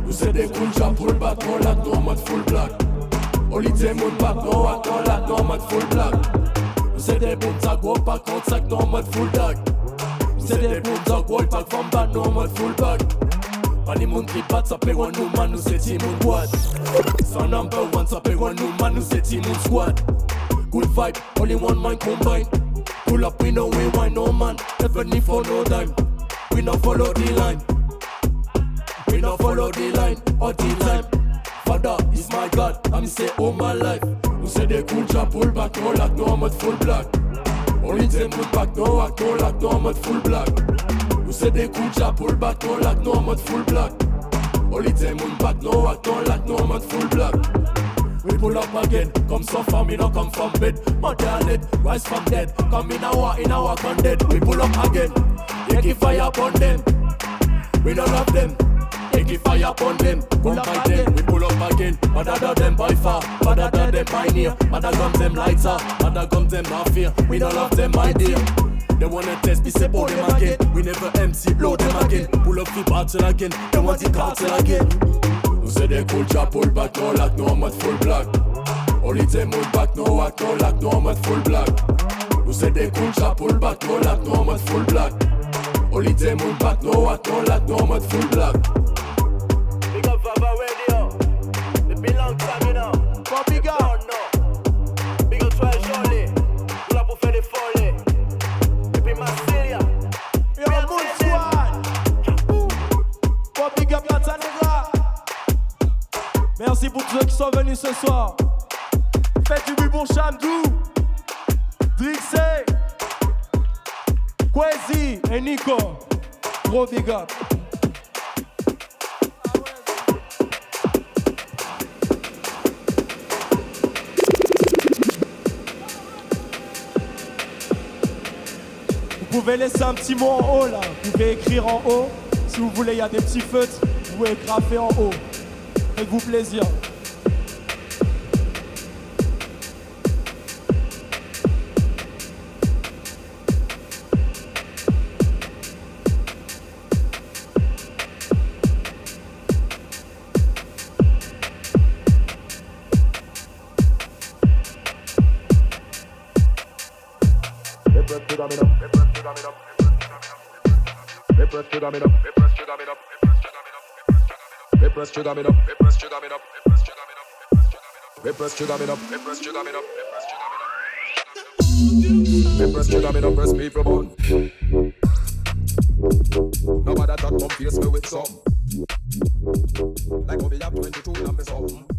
Nous c'est des cool jab pour le bateau, là nous en mode full black. On lit des mots back, no acton, là nous en mode full black. Nous c'est des booms à gros pack, contre sac, nous en mode full dag. C'est des booms à gros pack, from bad, nous en mode full bag. Pas les moun qui battent, ça paye nous man, nous c'est team on boîte. Sans number one, ça paye nous man, nous c'est team on squad. Good vibe, only one mind combine. Pull up, we know we wine, no man, never need for no dime. We no follow the line. We no follow the line, all the time. Father is my God, I'm say all my life. Nous c'est des cool jab, pull back, no lack, no en mode full black. Only them pull back, no act, no lack, no en mode full black. Nous c'est des cool jab, pull back, no lack, no en mode full black. Only them pull back, no act, no lack, no en mode full black. We pull up again, come so far, me no come from bed. Mother led, rise from dead, come in our condemn. We pull up again, take fire upon them. We don't love them, take fire upon them. Come by them, we pull up again. Mother than them by far, mother than them by near. Mother comes them lighter, mother comes them not fear. We don't love them, my dear. They wanna test me, say blow them again. We never MC, blow them again. Pull up the battle again, they want the cartel again. Nous c'est des cool jab, pull back, no lack, no en mode full black. Only them move back, no act, no lack, no en mode full black. Nous c'est des cool jab, pull back, no lack, no en mode full black. Only them move back, no act, no lack, no en mode full black. Big up Vava Radio, depuis long time you know. Come big up. No. Big up Très Joli, tout là pour faire des folies. Depuis Massilia, Yo Moon Squad. Come big up Yata Negra. Merci pour tous ceux qui sont venus ce soir. Faites du bruit pour Chamdou, Drixé, Kwezi et Nico. Gros big up. Vous pouvez laisser un petit mot en haut là. Vous pouvez écrire en haut. Si vous voulez, il y a des petits feutres. Vous pouvez graffer en haut. Faites-vous plaisir. Repress to them it up, repress to them it up, repress to them it up, repress to them it up, repress to them it up, repress to them it up, repress to them it up, press people bone. Nobody that come face me with some. Like how me have 22 and me some.